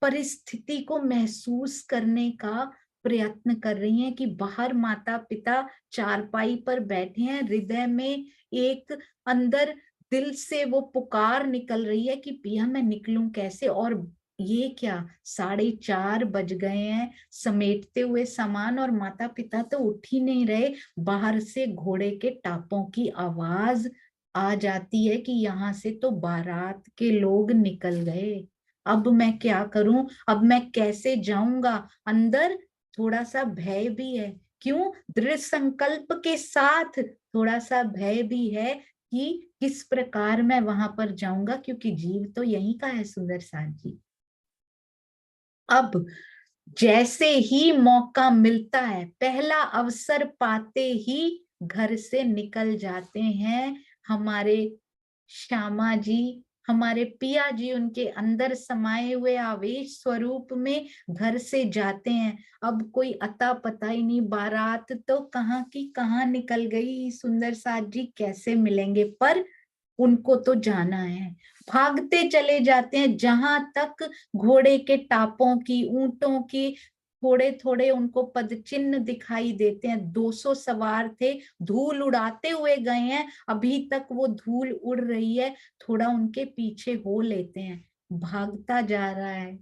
परिस्थिति को महसूस करने का प्रयत्न कर रही हैं कि बाहर माता पिता चारपाई पर बैठे हैं, हृदय में एक अंदर दिल से वो पुकार निकल रही है कि पिया मैं निकलूं कैसे? और ये क्या, 4:30 बज गए हैं समेटते हुए सामान, और माता पिता तो उठ ही नहीं रहे। बाहर से घोड़े के टापों की आवाज आ जाती है कि यहाँ से तो बारात के लोग निकल गए। अब मैं क्या करूं? अब मैं कैसे जाऊंगा? अंदर थोड़ा सा भय भी है। क्यों? दृढ़ संकल्प के साथ थोड़ा सा भय भी है कि किस प्रकार मैं वहां पर जाऊंगा, क्योंकि जीव तो यहीं का है सुंदर साथ जी। अब जैसे ही मौका मिलता है, पहला अवसर पाते ही घर से निकल जाते हैं हमारे श्यामा जी, हमारे पिया जी। उनके अंदर समाये हुए आवेश स्वरूप में घर से जाते हैं। अब कोई अता पता ही नहीं, बारात तो कहाँ की कहाँ निकल गई सुंदर साथ जी, कैसे मिलेंगे? पर उनको तो जाना है। भागते चले जाते हैं जहां तक घोड़े के टापों की, ऊंटों की थोड़े थोड़े उनको पदचिन्ह दिखाई देते हैं। 200 सवार थे, धूल उड़ाते हुए गए हैं, अभी तक वो धूल उड़ रही है। थोड़ा उनके पीछे हो लेते हैं। भागता जा रहा है,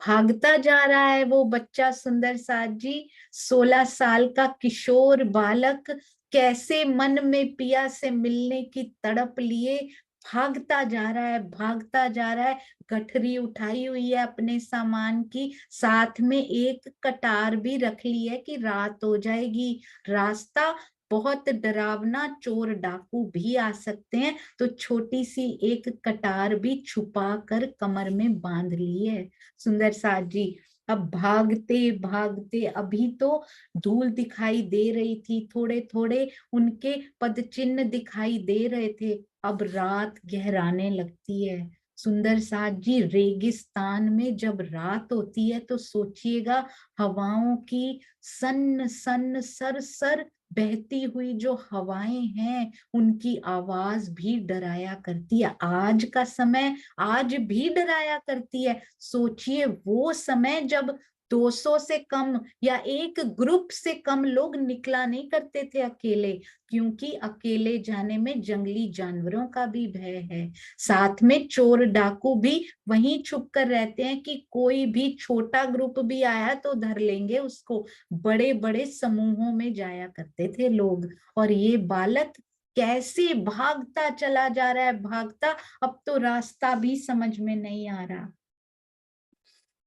भागता जा रहा है वो बच्चा सुंदर साथ जी, 16 साल का किशोर बालक, कैसे मन में पिया से मिलने की तड़प लिए भागता जा रहा है, भागता जा रहा है। गठरी उठाई हुई है अपने सामान की, साथ में एक कटार भी रख ली है कि रात हो जाएगी, रास्ता बहुत डरावना, चोर डाकू भी आ सकते हैं, तो छोटी सी एक कटार भी छुपा कर कमर में बांध ली है सुंदर साथ जी। अब भागते भागते, अभी तो धूल दिखाई दे रही थी, थोड़े थोड़े उनके पद चिन्ह दिखाई दे रहे थे। अब रात गहराने लगती है सुंदर साथ जी। रेगिस्तान में जब रात होती है तो सोचिएगा, हवाओं की सन सन सर सर बहती हुई जो हवाएं हैं, उनकी आवाज भी डराया करती है। आज का समय आज भी डराया करती है। सोचिए वो समय जब 200 से कम या एक ग्रुप से कम लोग निकला नहीं करते थे अकेले, क्योंकि अकेले जाने में जंगली जानवरों का भी भय है। साथ में चोर डाकू भी वहीं छुप कर रहते हैं कि कोई भी छोटा ग्रुप भी आया तो धर लेंगे उसको। बड़े बड़े समूहों में जाया करते थे लोग। और ये बालक कैसे भागता चला जा रहा है, भागता, अब तो रास्ता भी समझ में नहीं आ रहा।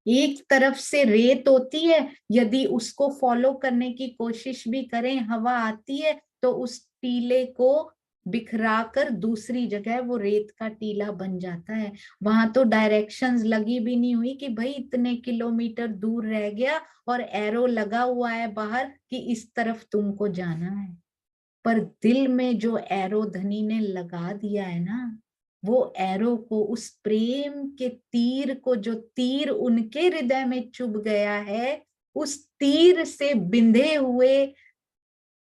एक तरफ से रेत होती है, यदि उसको फॉलो करने की कोशिश भी करें, हवा आती है तो उस टीले को बिखरा कर दूसरी जगह वो रेत का टीला बन जाता है। वहां तो डायरेक्शंस लगी भी नहीं हुई कि भाई इतने किलोमीटर दूर रह गया और एरो लगा हुआ है बाहर कि इस तरफ तुमको जाना है। पर दिल में जो एरो धनी ने लगा दिया है ना, वो एरो को, उस प्रेम के तीर को, जो तीर उनके हृदय में चुभ गया है, उस तीर से बिंधे हुए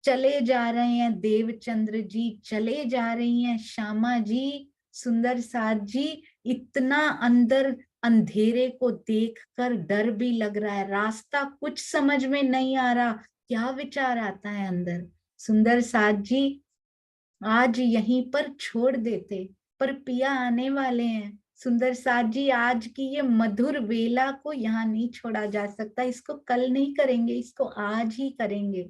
चले जा रहे हैं देवचंद्र जी, चले जा रही हैं श्यामा जी, सुंदर साथ जी। इतना अंदर अंधेरे को देखकर डर भी लग रहा है, रास्ता कुछ समझ में नहीं आ रहा, क्या विचार आता है अंदर। सुंदर साथ जी आज यहीं पर छोड़ देते, पर पिया आने वाले हैं। सुंदर साथ जी आज की ये मधुर वेला को यहाँ नहीं छोड़ा जा सकता, इसको कल नहीं करेंगे, इसको आज ही करेंगे।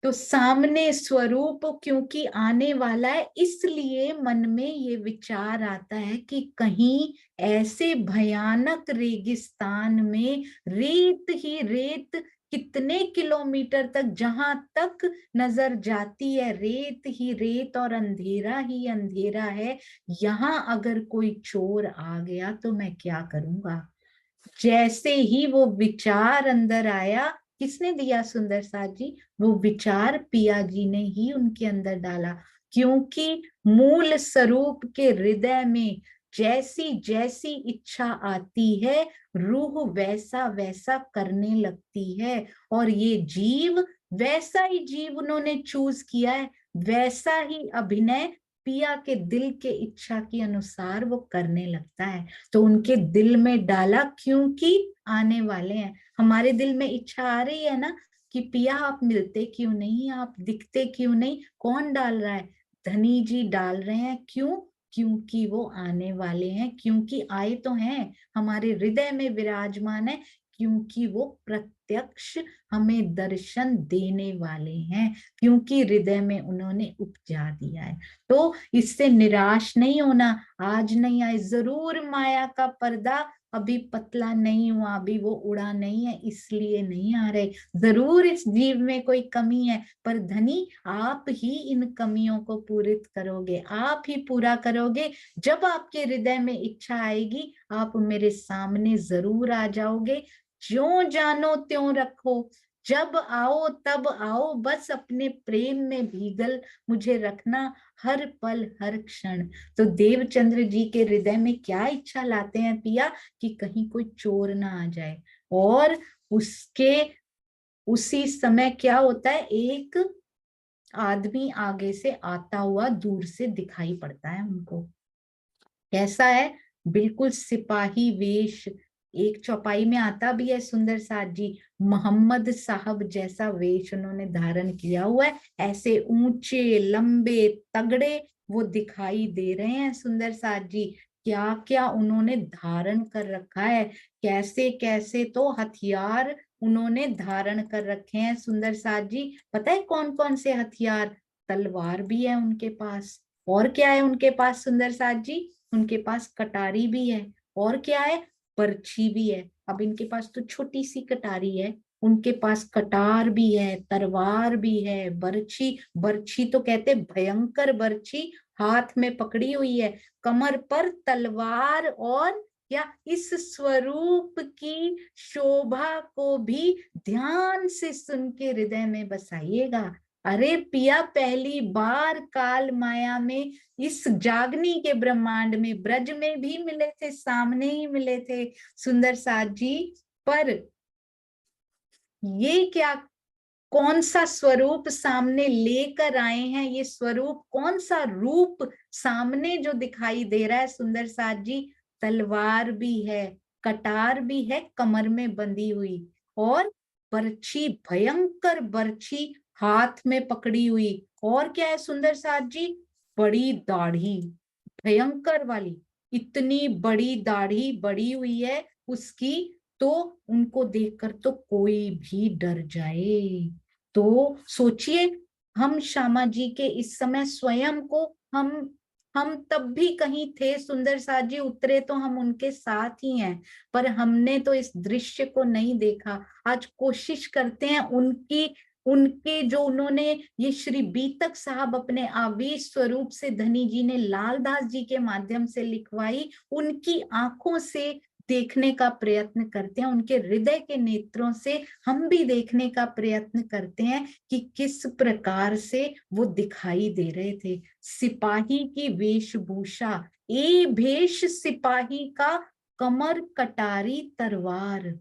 तो सामने स्वरूप क्योंकि आने वाला है, इसलिए मन में ये विचार आता है कि कहीं ऐसे भयानक रेगिस्तान में रेत ही रेत, कितने किलोमीटर तक, जहां तक नजर जाती है रेत ही रेत और अंधेरा ही अंधेरा है, यहाँ अगर कोई चोर आ गया तो मैं क्या करूंगा। जैसे ही वो विचार अंदर आया, किसने दिया सुंदर साथ जी, वो विचार पिया जी ने ही उनके अंदर डाला। क्योंकि मूल स्वरूप के हृदय में जैसी जैसी इच्छा आती है, रूह वैसा वैसा करने लगती है। और ये जीव, वैसा ही जीव उन्होंने चूज किया है, वैसा ही अभिनय पिया के दिल के इच्छा के अनुसार वो करने लगता है। तो उनके दिल में डाला, क्योंकि आने वाले हैं। हमारे दिल में इच्छा आ रही है ना कि पिया आप मिलते क्यों नहीं, आप दिखते क्यों नहीं, कौन डाल रहा है, धनी जी डाल रहे हैं। क्यों? क्योंकि वो आने वाले हैं, क्योंकि आए तो हैं, हमारे हृदय में विराजमान है, क्योंकि वो प्रत्यक्ष हमें दर्शन देने वाले हैं, क्योंकि हृदय में उन्होंने उपजा दिया है। तो इससे निराश नहीं होना, आज नहीं आए, जरूर माया का पर्दा अभी पतला नहीं हुआ, अभी वो उड़ा नहीं है, इसलिए नहीं आ रहे। जरूर इस जीव में कोई कमी है, पर धनी आप ही इन कमियों को पूरित करोगे, आप ही पूरा करोगे। जब आपके हृदय में इच्छा आएगी, आप मेरे सामने जरूर आ जाओगे। ज्यों जानो त्यों रखो, जब आओ तब आओ, बस अपने प्रेम में भीगल मुझे रखना, हर पल हर क्षण। तो देवचंद्र जी के हृदय में क्या इच्छा लाते हैं पिया, कि कहीं कोई चोर ना आ जाए। और उसके उसी समय क्या होता है, एक आदमी आगे से आता हुआ दूर से दिखाई पड़ता है उनको। कैसा है? बिल्कुल सिपाही वेश, एक चौपाई में आता भी है सुंदर साथ जी, मोहम्मद साहब जैसा वेश उन्होंने धारण किया हुआ है। ऐसे ऊंचे लंबे तगड़े वो दिखाई दे रहे हैं सुंदर साथ जी। क्या क्या उन्होंने धारण कर रखा है, कैसे कैसे तो हथियार उन्होंने धारण कर रखे हैं सुंदर साथ जी। पता है कौन कौन से हथियार? तलवार भी है उनके पास, और क्या है उनके पास सुंदर साथ जी, उनके पास कटारी भी है, और क्या है, बर्छी भी है। अब इनके पास तो छोटी सी कटारी है, उनके पास कटार भी है, तलवार भी है, बर्छी, बर्छी तो कहते भयंकर बर्छी हाथ में पकड़ी हुई है, कमर पर तलवार। और या इस स्वरूप की शोभा को भी ध्यान से सुन के हृदय में बसाइएगा। अरे पिया पहली बार काल माया में, इस जागनी के ब्रह्मांड में, ब्रज में भी मिले थे, सामने ही मिले थे सुंदर साथ जी। पर ये क्या, कौन सा स्वरूप सामने लेकर आए हैं, ये स्वरूप कौन सा रूप सामने जो दिखाई दे रहा है सुंदर साथ जी। तलवार भी है, कटार भी है कमर में बंधी हुई, और बर्छी, भयंकर बर्छी हाथ में पकड़ी हुई। और क्या है सुंदर साथ जी, बड़ी दाढ़ी, भयंकर वाली, इतनी बड़ी दाढ़ी बड़ी हुई है उसकी, तो उनको देखकर तो कोई भी डर जाए। तो सोचिए, हम श्यामा जी के इस समय स्वयं को हम हम तब भी कहीं थे, सुंदर साथ जी उतरे तो हम उनके साथ ही हैं, पर हमने तो इस दृश्य को नहीं देखा। आज कोशिश करते हैं उनकी, उनके जो उन्होंने ये श्री बीतक साहब अपने आवेश स्वरूप से धनी जी ने लालदास जी के माध्यम से लिखवाई, उनकी आंखों से देखने का प्रयत्न करते हैं, उनके हृदय के नेत्रों से हम भी देखने का प्रयत्न करते हैं कि किस प्रकार से वो दिखाई दे रहे थे। सिपाही की वेशभूषा, ए भेष सिपाही का, कमर कटारी तलवार,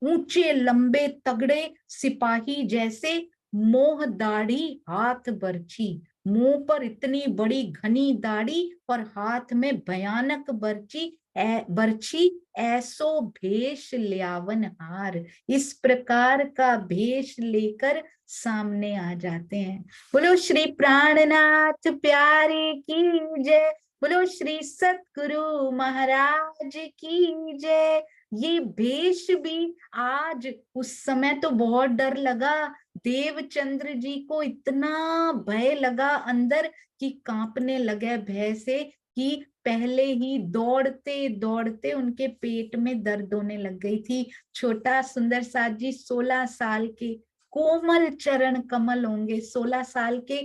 ऊंचे लंबे तगड़े सिपाही जैसे, मोह दाढ़ी हाथ बर्छी, मुंह पर इतनी बड़ी घनी दाढ़ी और हाथ में भयानक बर्छी, ऐसो भेष ल्यावन हार। इस प्रकार का भेष लेकर सामने आ जाते हैं। बोलो श्री प्राणनाथ प्यारे की जय, बोलो श्री सतगुरु महाराज की जय। ये भेष भी आज, उस समय तो बहुत डर लगा, देवचंद्र जी को इतना भय लगा अंदर कि कांपने लगे भय से, कि पहले ही दौड़ते दौड़ते उनके पेट में दर्द होने लग गई थी। छोटा सुंदर साथ जी 16 साल के, कोमल चरण कमल होंगे। 16 साल के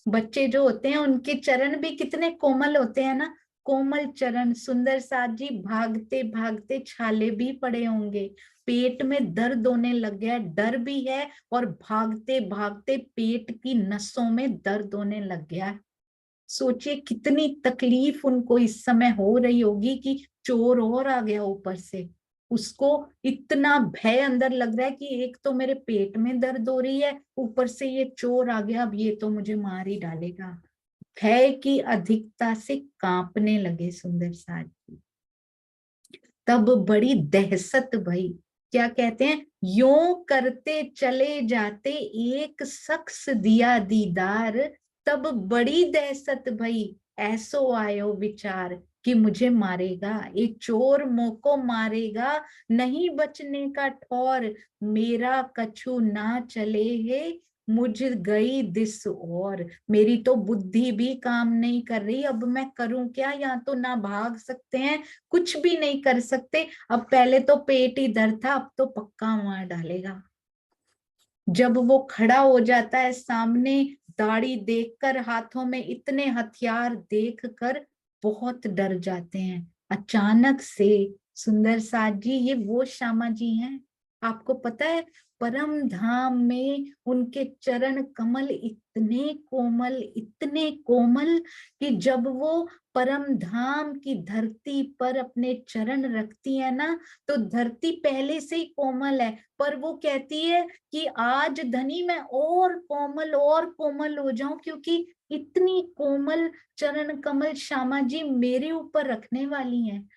बच्चे जो होते हैं उनके चरण भी कितने कोमल होते हैं ना, कोमल चरण। सुंदर साथ जी भागते भागते छाले भी पड़े होंगे, पेट में दर्द होने लग गया, डर भी है और भागते भागते पेट की नसों में दर्द होने लग गया। सोचिए कितनी तकलीफ उनको इस समय हो रही होगी कि चोर और आ गया ऊपर से। उसको इतना भय अंदर लग रहा है कि एक तो मेरे पेट में दर्द हो रही है, ऊपर से ये चोर आ गया, अब ये तो मुझे मार ही डालेगा। भय की अधिकता से कांपने लगे सुंदर साथ जी। तब बड़ी दहशत भई। क्या कहते हैं, यों करते चले जाते एक शख्स दिया दीदार, तब बड़ी दहशत भई, ऐसो आयो विचार कि मुझे मारेगा, एक चोर मोको मारेगा, नहीं बचने का ठौर, मेरा कछु ना चले है, मुझ गई दिस और। मेरी तो बुद्धि भी काम नहीं कर रही, अब मैं करूं क्या, यहाँ तो ना भाग सकते हैं, कुछ भी नहीं कर सकते। अब पहले तो पेट ही दर्द था, अब तो पक्का मार डालेगा। जब वो खड़ा हो जाता है सामने, दाढ़ी देखकर, हाथों में इतने हथियार देखकर बहुत डर जाते हैं। अचानक से सुंदर साथ जी, ये वो श्यामा जी हैं, आपको पता है परम धाम में उनके चरण कमल इतने कोमल कि जब वो परम धाम की धरती पर अपने चरण रखती है ना, तो धरती पहले से ही कोमल है, पर वो कहती है कि आज धनी मैं और कोमल हो जाऊं, क्योंकि इतनी कोमल चरण कमल श्यामा जी मेरे ऊपर रखने वाली हैं।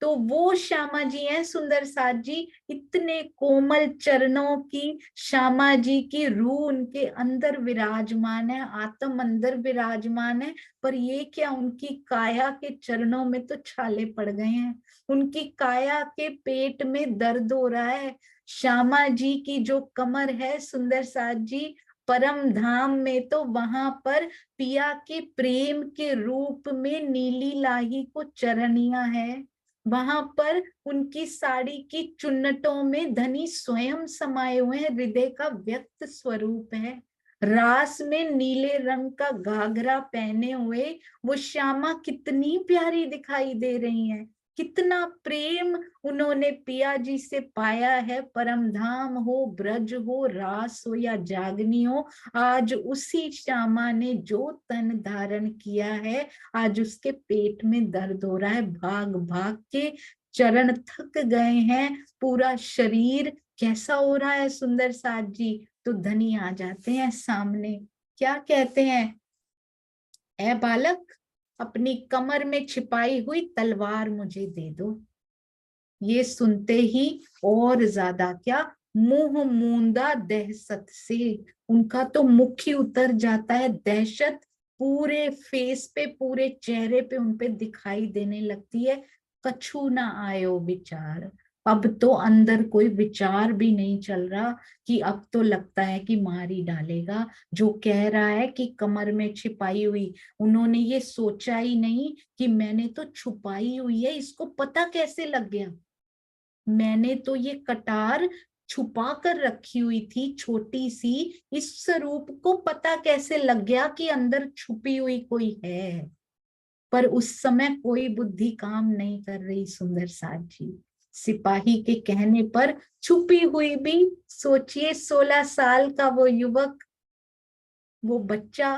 तो वो श्यामा जी हैं सुंदर साथ जी, इतने कोमल चरणों की श्यामा जी की रूह उनके अंदर विराजमान है, आत्म अंदर विराजमान है। पर ये क्या, उनकी काया के चरणों में तो छाले पड़ गए हैं, उनकी काया के पेट में दर्द हो रहा है। श्यामा जी की जो कमर है सुंदर साथ जी, परम धाम में तो वहां पर पिया के प्रेम के रूप में नीली लाही को चरनिया है, वहां पर उनकी साड़ी की चुन्नटों में धनी स्वयं समाये हुए हैं, हृदय का व्यक्त स्वरूप है। रास में नीले रंग का घाघरा पहने हुए वो श्यामा कितनी प्यारी दिखाई दे रही हैं। कितना प्रेम उन्होंने पिया जी से पाया है। परम धाम हो, ब्रज हो, रास हो या जागनी हो, आज उसी श्यामा ने जो तन धारण किया है, आज उसके पेट में दर्द हो रहा है, भाग भाग के चरण थक गए हैं, पूरा शरीर कैसा हो रहा है सुंदर साथ जी। तो धनी आ जाते हैं सामने, क्या कहते हैं, ए बालक, अपनी कमर में छिपाई हुई तलवार मुझे दे दो। ये सुनते ही और ज्यादा क्या, मुंह मूंदा दहशत से, उनका तो मुख ही उतर जाता है, दहशत पूरे फेस पे, पूरे चेहरे पे उनपे दिखाई देने लगती है। कछु ना आयो विचार, अब तो अंदर कोई विचार भी नहीं चल रहा कि अब तो लगता है कि मार ही डालेगा। जो कह रहा है कि कमर में छिपाई हुई, उन्होंने ये सोचा ही नहीं कि मैंने तो छुपाई हुई है, इसको पता कैसे लग गया। मैंने तो ये कटार छुपा कर रखी हुई थी छोटी सी, इस स्वरूप को पता कैसे लग गया कि अंदर छुपी हुई कोई है। पर उस समय कोई बुद्धि काम नहीं कर रही सुंदर साथ जी। सिपाही के कहने पर छुपी हुई भी, सोचिए 16 साल का वो युवक, वो बच्चा,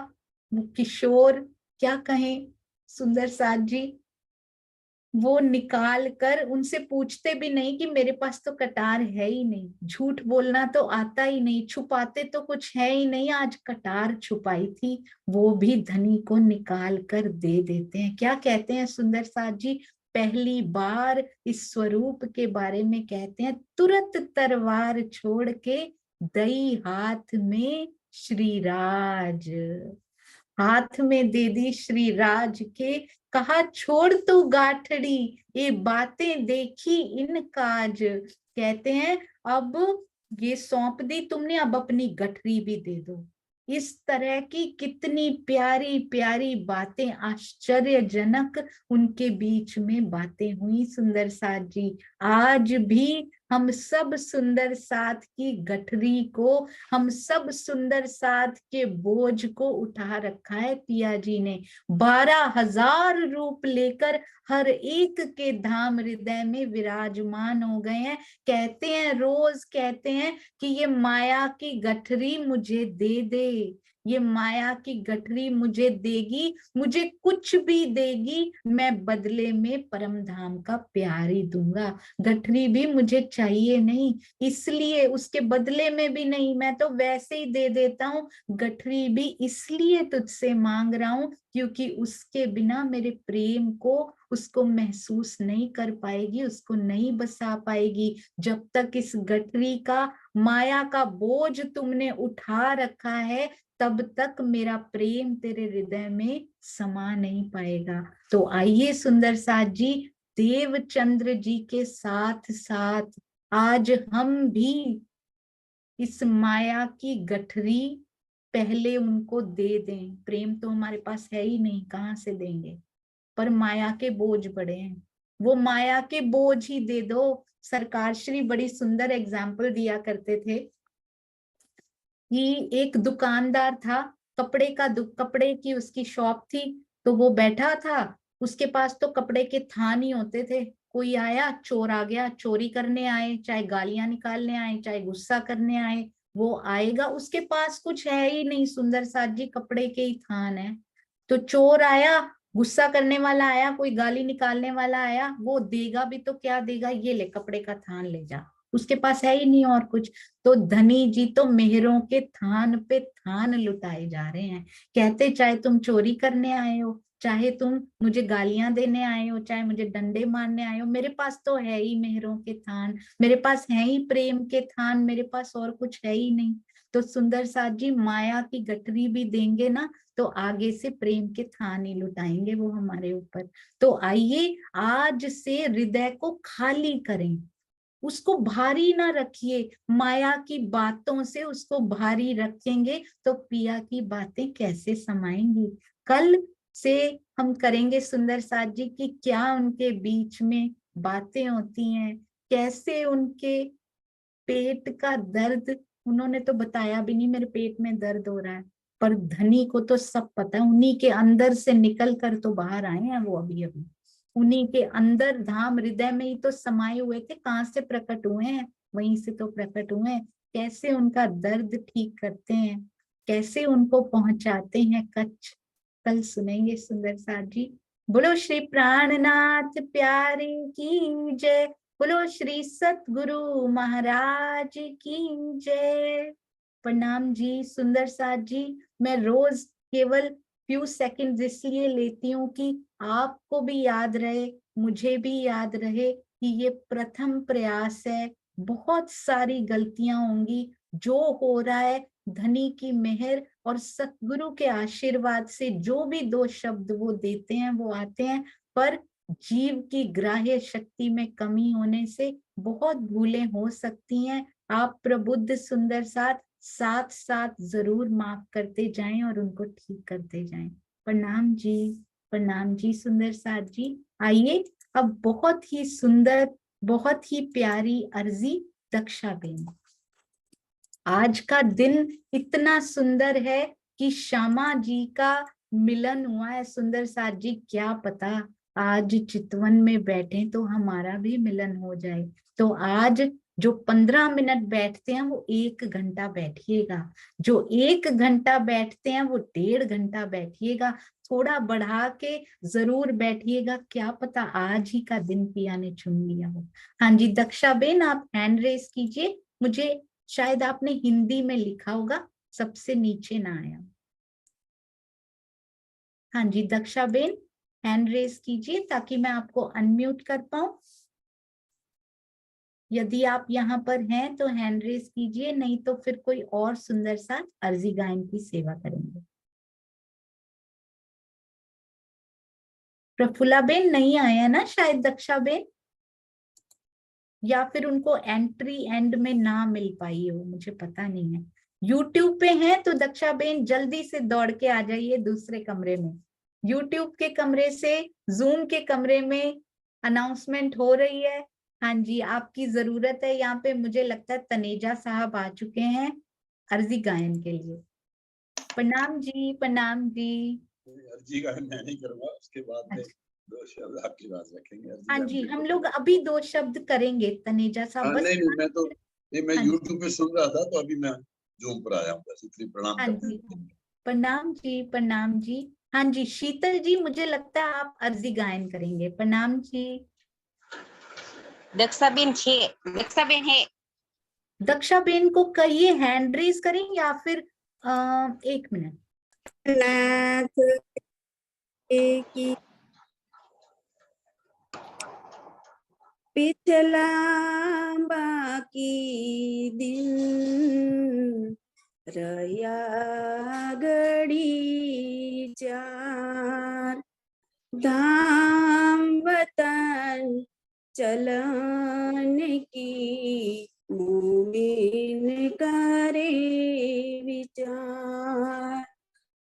वो किशोर, क्या कहें सुंदर साथ जी, वो निकाल कर उनसे पूछते भी नहीं कि मेरे पास तो कटार है ही नहीं, झूठ बोलना तो आता ही नहीं, छुपाते तो कुछ है ही नहीं, आज कटार छुपाई थी, वो भी धनी को निकाल कर दे देते हैं। क्या कहते हैं सुंदर साथ जी, पहली बार इस स्वरूप के बारे में कहते हैं, तुरंत तलवार छोड़ के दई हाथ में श्रीराज, हाथ में दे दी श्री राज के, कहा छोड़ तू गाठड़ी, ये बातें देखी इन काज। कहते हैं अब ये सौंप दी तुमने, अब अपनी गठरी भी दे दो। इस तरह की कितनी प्यारी प्यारी बातें, आश्चर्यजनक उनके बीच में बातें हुई सुंदर साथ जी। आज भी हम सब सुंदर साथ की गठरी को, हम सब सुंदर साथ के बोझ को उठा रखा है पिया जी ने। 12,000 रूप लेकर हर एक के धाम हृदय में विराजमान हो गए हैं। कहते हैं, रोज कहते हैं कि ये माया की गठरी मुझे दे दे, ये माया की गठरी मुझे देगी, मुझे कुछ भी देगी, मैं बदले में परम धाम का प्यार ही दूंगा। गठरी भी मुझे चाहिए नहीं, इसलिए उसके बदले में भी नहीं, मैं तो वैसे ही दे देता हूँ। गठरी भी इसलिए तुझसे मांग रहा हूं क्योंकि उसके बिना मेरे प्रेम को, उसको महसूस नहीं कर पाएगी, उसको नहीं बसा पाएगी। जब तक इस गठरी का, माया का बोझ तुमने उठा रखा है, तब तक मेरा प्रेम तेरे हृदय में समा नहीं पाएगा। तो आइए सुंदर साथ जी, देवचंद्र जी के साथ साथ आज हम भी इस माया की गठरी पहले उनको दे दें। प्रेम तो हमारे पास है ही नहीं, कहाँ से देंगे, पर माया के बोझ बड़े हैं, वो माया के बोझ ही दे दो। सरकार श्री बड़ी सुंदर एग्जाम्पल दिया करते थे कि एक दुकानदार था, कपड़े की उसकी शॉप थी, तो वो बैठा था, उसके पास तो कपड़े के थान ही होते थे। कोई आया, चोर आ गया, चोरी करने आए, चाहे गालियां निकालने आए, चाहे गुस्सा करने आए, वो आएगा, उसके पास कुछ है ही नहीं सुंदर साथ जी, कपड़े के ही थान है। तो चोर आया, गुस्सा करने वाला आया, कोई गाली निकालने वाला आया, वो देगा भी तो क्या देगा, ये ले कपड़े का थान ले जा, उसके पास है ही नहीं और कुछ। तो धनी जी तो मेहरों के थान पे थान लुटाए जा रहे हैं। कहते चाहे तुम चोरी करने आए हो, चाहे तुम मुझे गालियां देने आए हो, चाहे मुझे डंडे मारने आए हो, मेरे पास तो है ही मेहरों के थान, मेरे पास है ही प्रेम के थान, मेरे पास और कुछ है ही नहीं। तो सुंदर साथ जी, माया की गठरी भी देंगे ना, तो आगे से प्रेम के थान ही लुटाएंगे वो हमारे ऊपर। तो आइए आज से हृदय को खाली करें, उसको भारी ना रखिए। माया की बातों से उसको भारी रखेंगे तो पिया की बातें कैसे समाएंगी। कल से हम करेंगे सुंदर साथ जी की क्या उनके बीच में बातें होती हैं, कैसे उनके पेट का दर्द, उन्होंने तो बताया भी नहीं मेरे पेट में दर्द हो रहा है, पर धनी को तो सब पता है, उन्हीं के अंदर से निकल कर तो बाहर आए हैं वो अभी अभी, उन्हीं के अंदर धाम हृदय में ही तो समाये हुए थे, कहाँ से प्रकट हुए हैं, वहीं से तो प्रकट हुए हैं। कैसे उनका दर्द ठीक करते हैं, कैसे उनको पहुंचाते हैं कच्छ, कल सुनेंगे सुंदर साथ जी। बोलो श्री प्राणनाथ प्यारे की जय, बोलो श्री सतगुरु महाराज की जय। प्रणाम जी सुंदर साथ जी। मैं रोज केवल फ्यू सेकंड्स इसलिए लेती हूँ कि आपको भी याद रहे, मुझे भी याद रहे कि ये प्रथम प्रयास है, बहुत सारी गलतियां होंगी, जो हो रहा है धनी की मेहर और सतगुरु के आशीर्वाद से, जो भी दो शब्द वो देते हैं वो आते हैं, पर जीव की ग्राह्य शक्ति में कमी होने से बहुत भूलें हो सकती हैं। आप प्रबुद्ध सुंदर साथ साथ साथ जरूर माफ करते जाएं और उनको ठीक करते जाएं। प्रणाम जी सुंदर साथ जी। आइए अब बहुत ही सुंदर, बहुत ही प्यारी अर्जी दक्षा बेन। आज का दिन इतना सुंदर है कि श्यामा जी का मिलन हुआ है। सुंदर साथ जी, क्या पता आज चितवन में बैठे तो हमारा भी मिलन हो जाए। तो आज जो 15 मिनट बैठते हैं वो 1 घंटा बैठिएगा, जो 1 घंटा बैठते हैं वो 1.5 घंटा बैठिएगा, थोड़ा बढ़ा के जरूर बैठिएगा। क्या पता आज ही का दिन पिया ने चुन लिया हो। हाँ जी दक्षा बेन, आप हैंड रेस कीजिए। मुझे शायद आपने हिंदी में लिखा होगा, सबसे नीचे ना आया। हाँ जी दक्षा बेन, हैंड रेस कीजिए ताकि मैं आपको अनम्यूट कर पाऊं। यदि आप यहाँ पर हैं तो हैंड रेस कीजिए, नहीं तो फिर कोई और सुंदर सा अर्जी गायन की सेवा करेंगे। प्रफुल्ला बेन नहीं आया ना शायद दक्षा बेन, या फिर उनको एंट्री एंड में ना मिल पाई हो, मुझे पता नहीं है। यूट्यूब पे हैं तो दक्षा बेन जल्दी से दौड़ के आ जाइए दूसरे कमरे में। यूट्यूब के कमरे से जूम के कमरे में अनाउंसमेंट हो रही है। हाँ जी आपकी जरूरत है यहाँ पे। मुझे लगता है तनेजा साहब आ चुके हैं अर्जी गायन के लिए। प्रणाम जी, प्रणाम जी। अर्जी गायन मैं नहीं करूंगा, उसके बाद में 2 शब्द आपकी बात रखेंगे। हाँ जी हम लोग अभी 2 शब्द करेंगे तनेजा साहब। बस नहीं मैं तो नहीं, मैं हाँ यूट्यूब पे सुन रहा था तो अभी मैं जूम पर आया हूँ, बस इसलिए प्रणाम हाँ करते जी हैं। प्रणाम जी, प्रणाम जी। हाँ जी शीतल जी, मुझे लगता है आप अर्जी गायन करेंगे। प्रणाम जी। दक्षा बेन है। दक्षा बेन को कहिए हैंड रेज करें या फिर 1 मिनट। नाथ की पिछला बाकी दिन रया घड़ी 4 धाम वतन चलन की मुमीन करे विचार।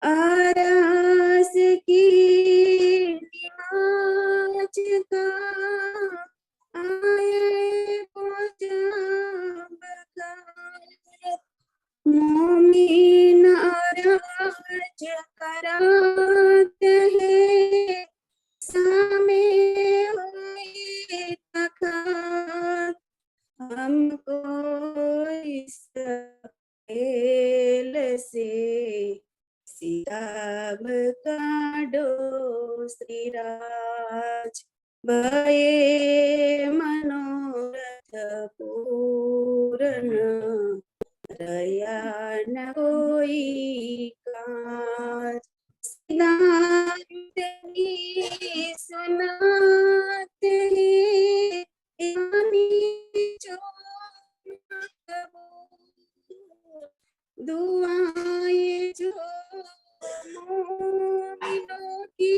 आरस की निमाज का आए पहुँचा बखार। मोमिन अरज कराते हैं सामे हुए तखात। हमको इस खेल से सिताब काढ़ो श्रीराज। भये मनोरथ पूर्ण रया न कोई काज। सुनाते हैं जो दुआएं जो मोमिनों की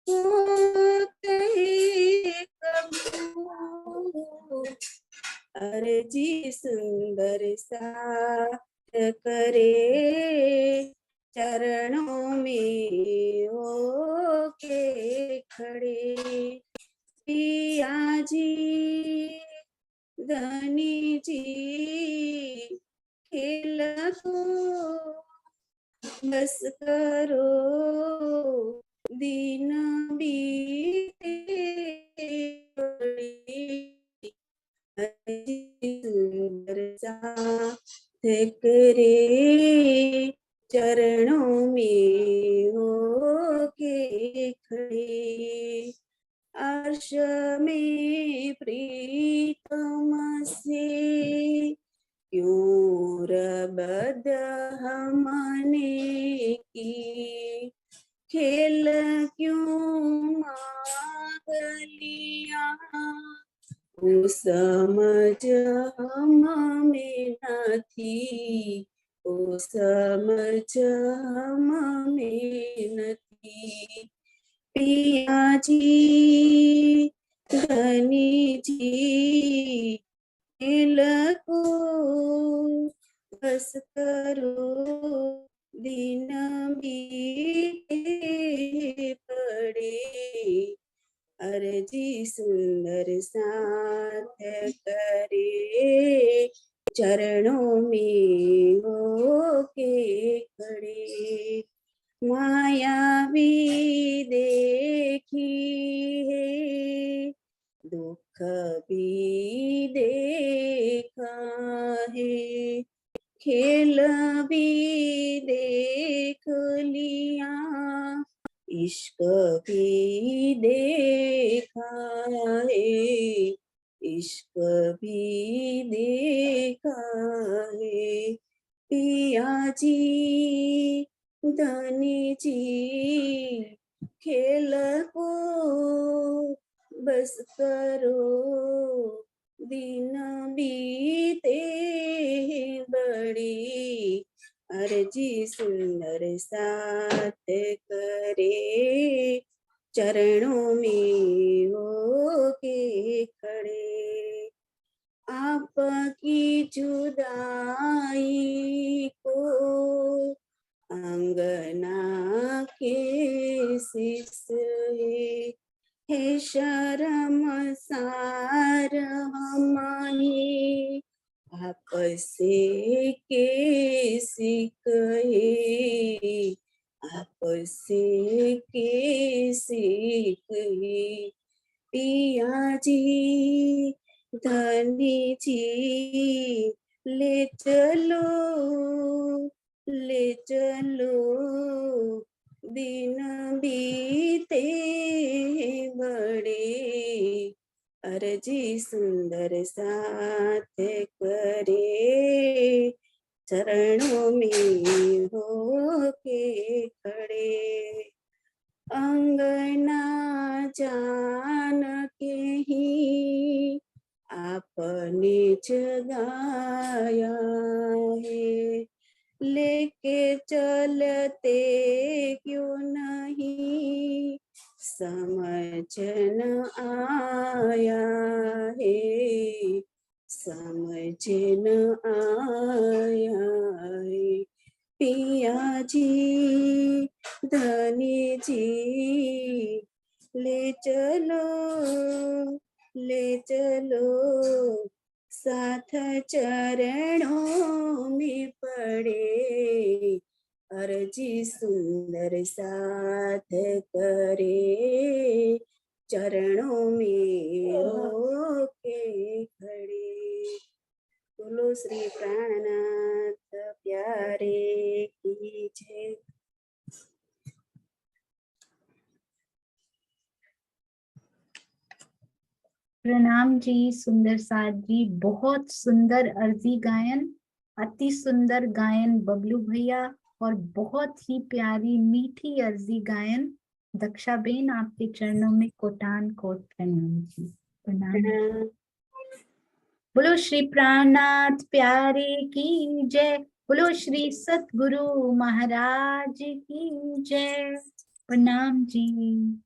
होते हैं कबूल। अर्जी सुंदर सा करे चरणों में होके खड़े। पिया जी धनी जी खेल को बस करो दिन बीते सुंदर सा करे चरणों में होके खड़े। अर्श में प्रीतम से क्यों रबद हमने की। खेल क्यों मांग लिया वो समझ हमें न थी। वो समझ हमें न थी। पिया जी धनी जी खेल को बस करो दिन बीते पड़े अर्जी सुंदर साथ करे चरणों में होके खड़े माया भी देखी है दुख भी देखा है खेल भी देख लिया इश्क भी देखा है इश्क भी देखा है पिया जी धनी जी खेल को बस करो दिन बीते बड़ी अर्जी सुंदर साथ करे चरणों में होके खड़े आपकी जुदाई को अंगना के सिसरे है शर्म सार हमारी आपसे कैसी कहे आपसे कैसी कहे पिया जी धनी जी ले चलो दिन बीते बड़े अर्जी सुंदर साथ करे चरणों में होके खड़े अंगना जान के ही आपने जगाया है लेके चलते क्यों नहीं समझ न आया है समझ न आया है पिया जी धनी जी ले चलो साथ चरणों में पड़े अर्जी सुंदर साथ करे चरणों में होके खड़े बोलो श्री प्राणनाथ प्यारे की जय। प्रणाम जी सुंदर साथ जी, बहुत सुंदर अर्जी गायन, अति सुंदर गायन बबलू भैया, और बहुत ही प्यारी मीठी अर्जी गायन दक्षा बेन। आपके चरणों में कोटान कोट प्रणाम जी। प्रणाम। बोलो श्री प्राणनाथ प्यारे की जय, बोलो श्री सतगुरु महाराज की जय। प्रणाम जी।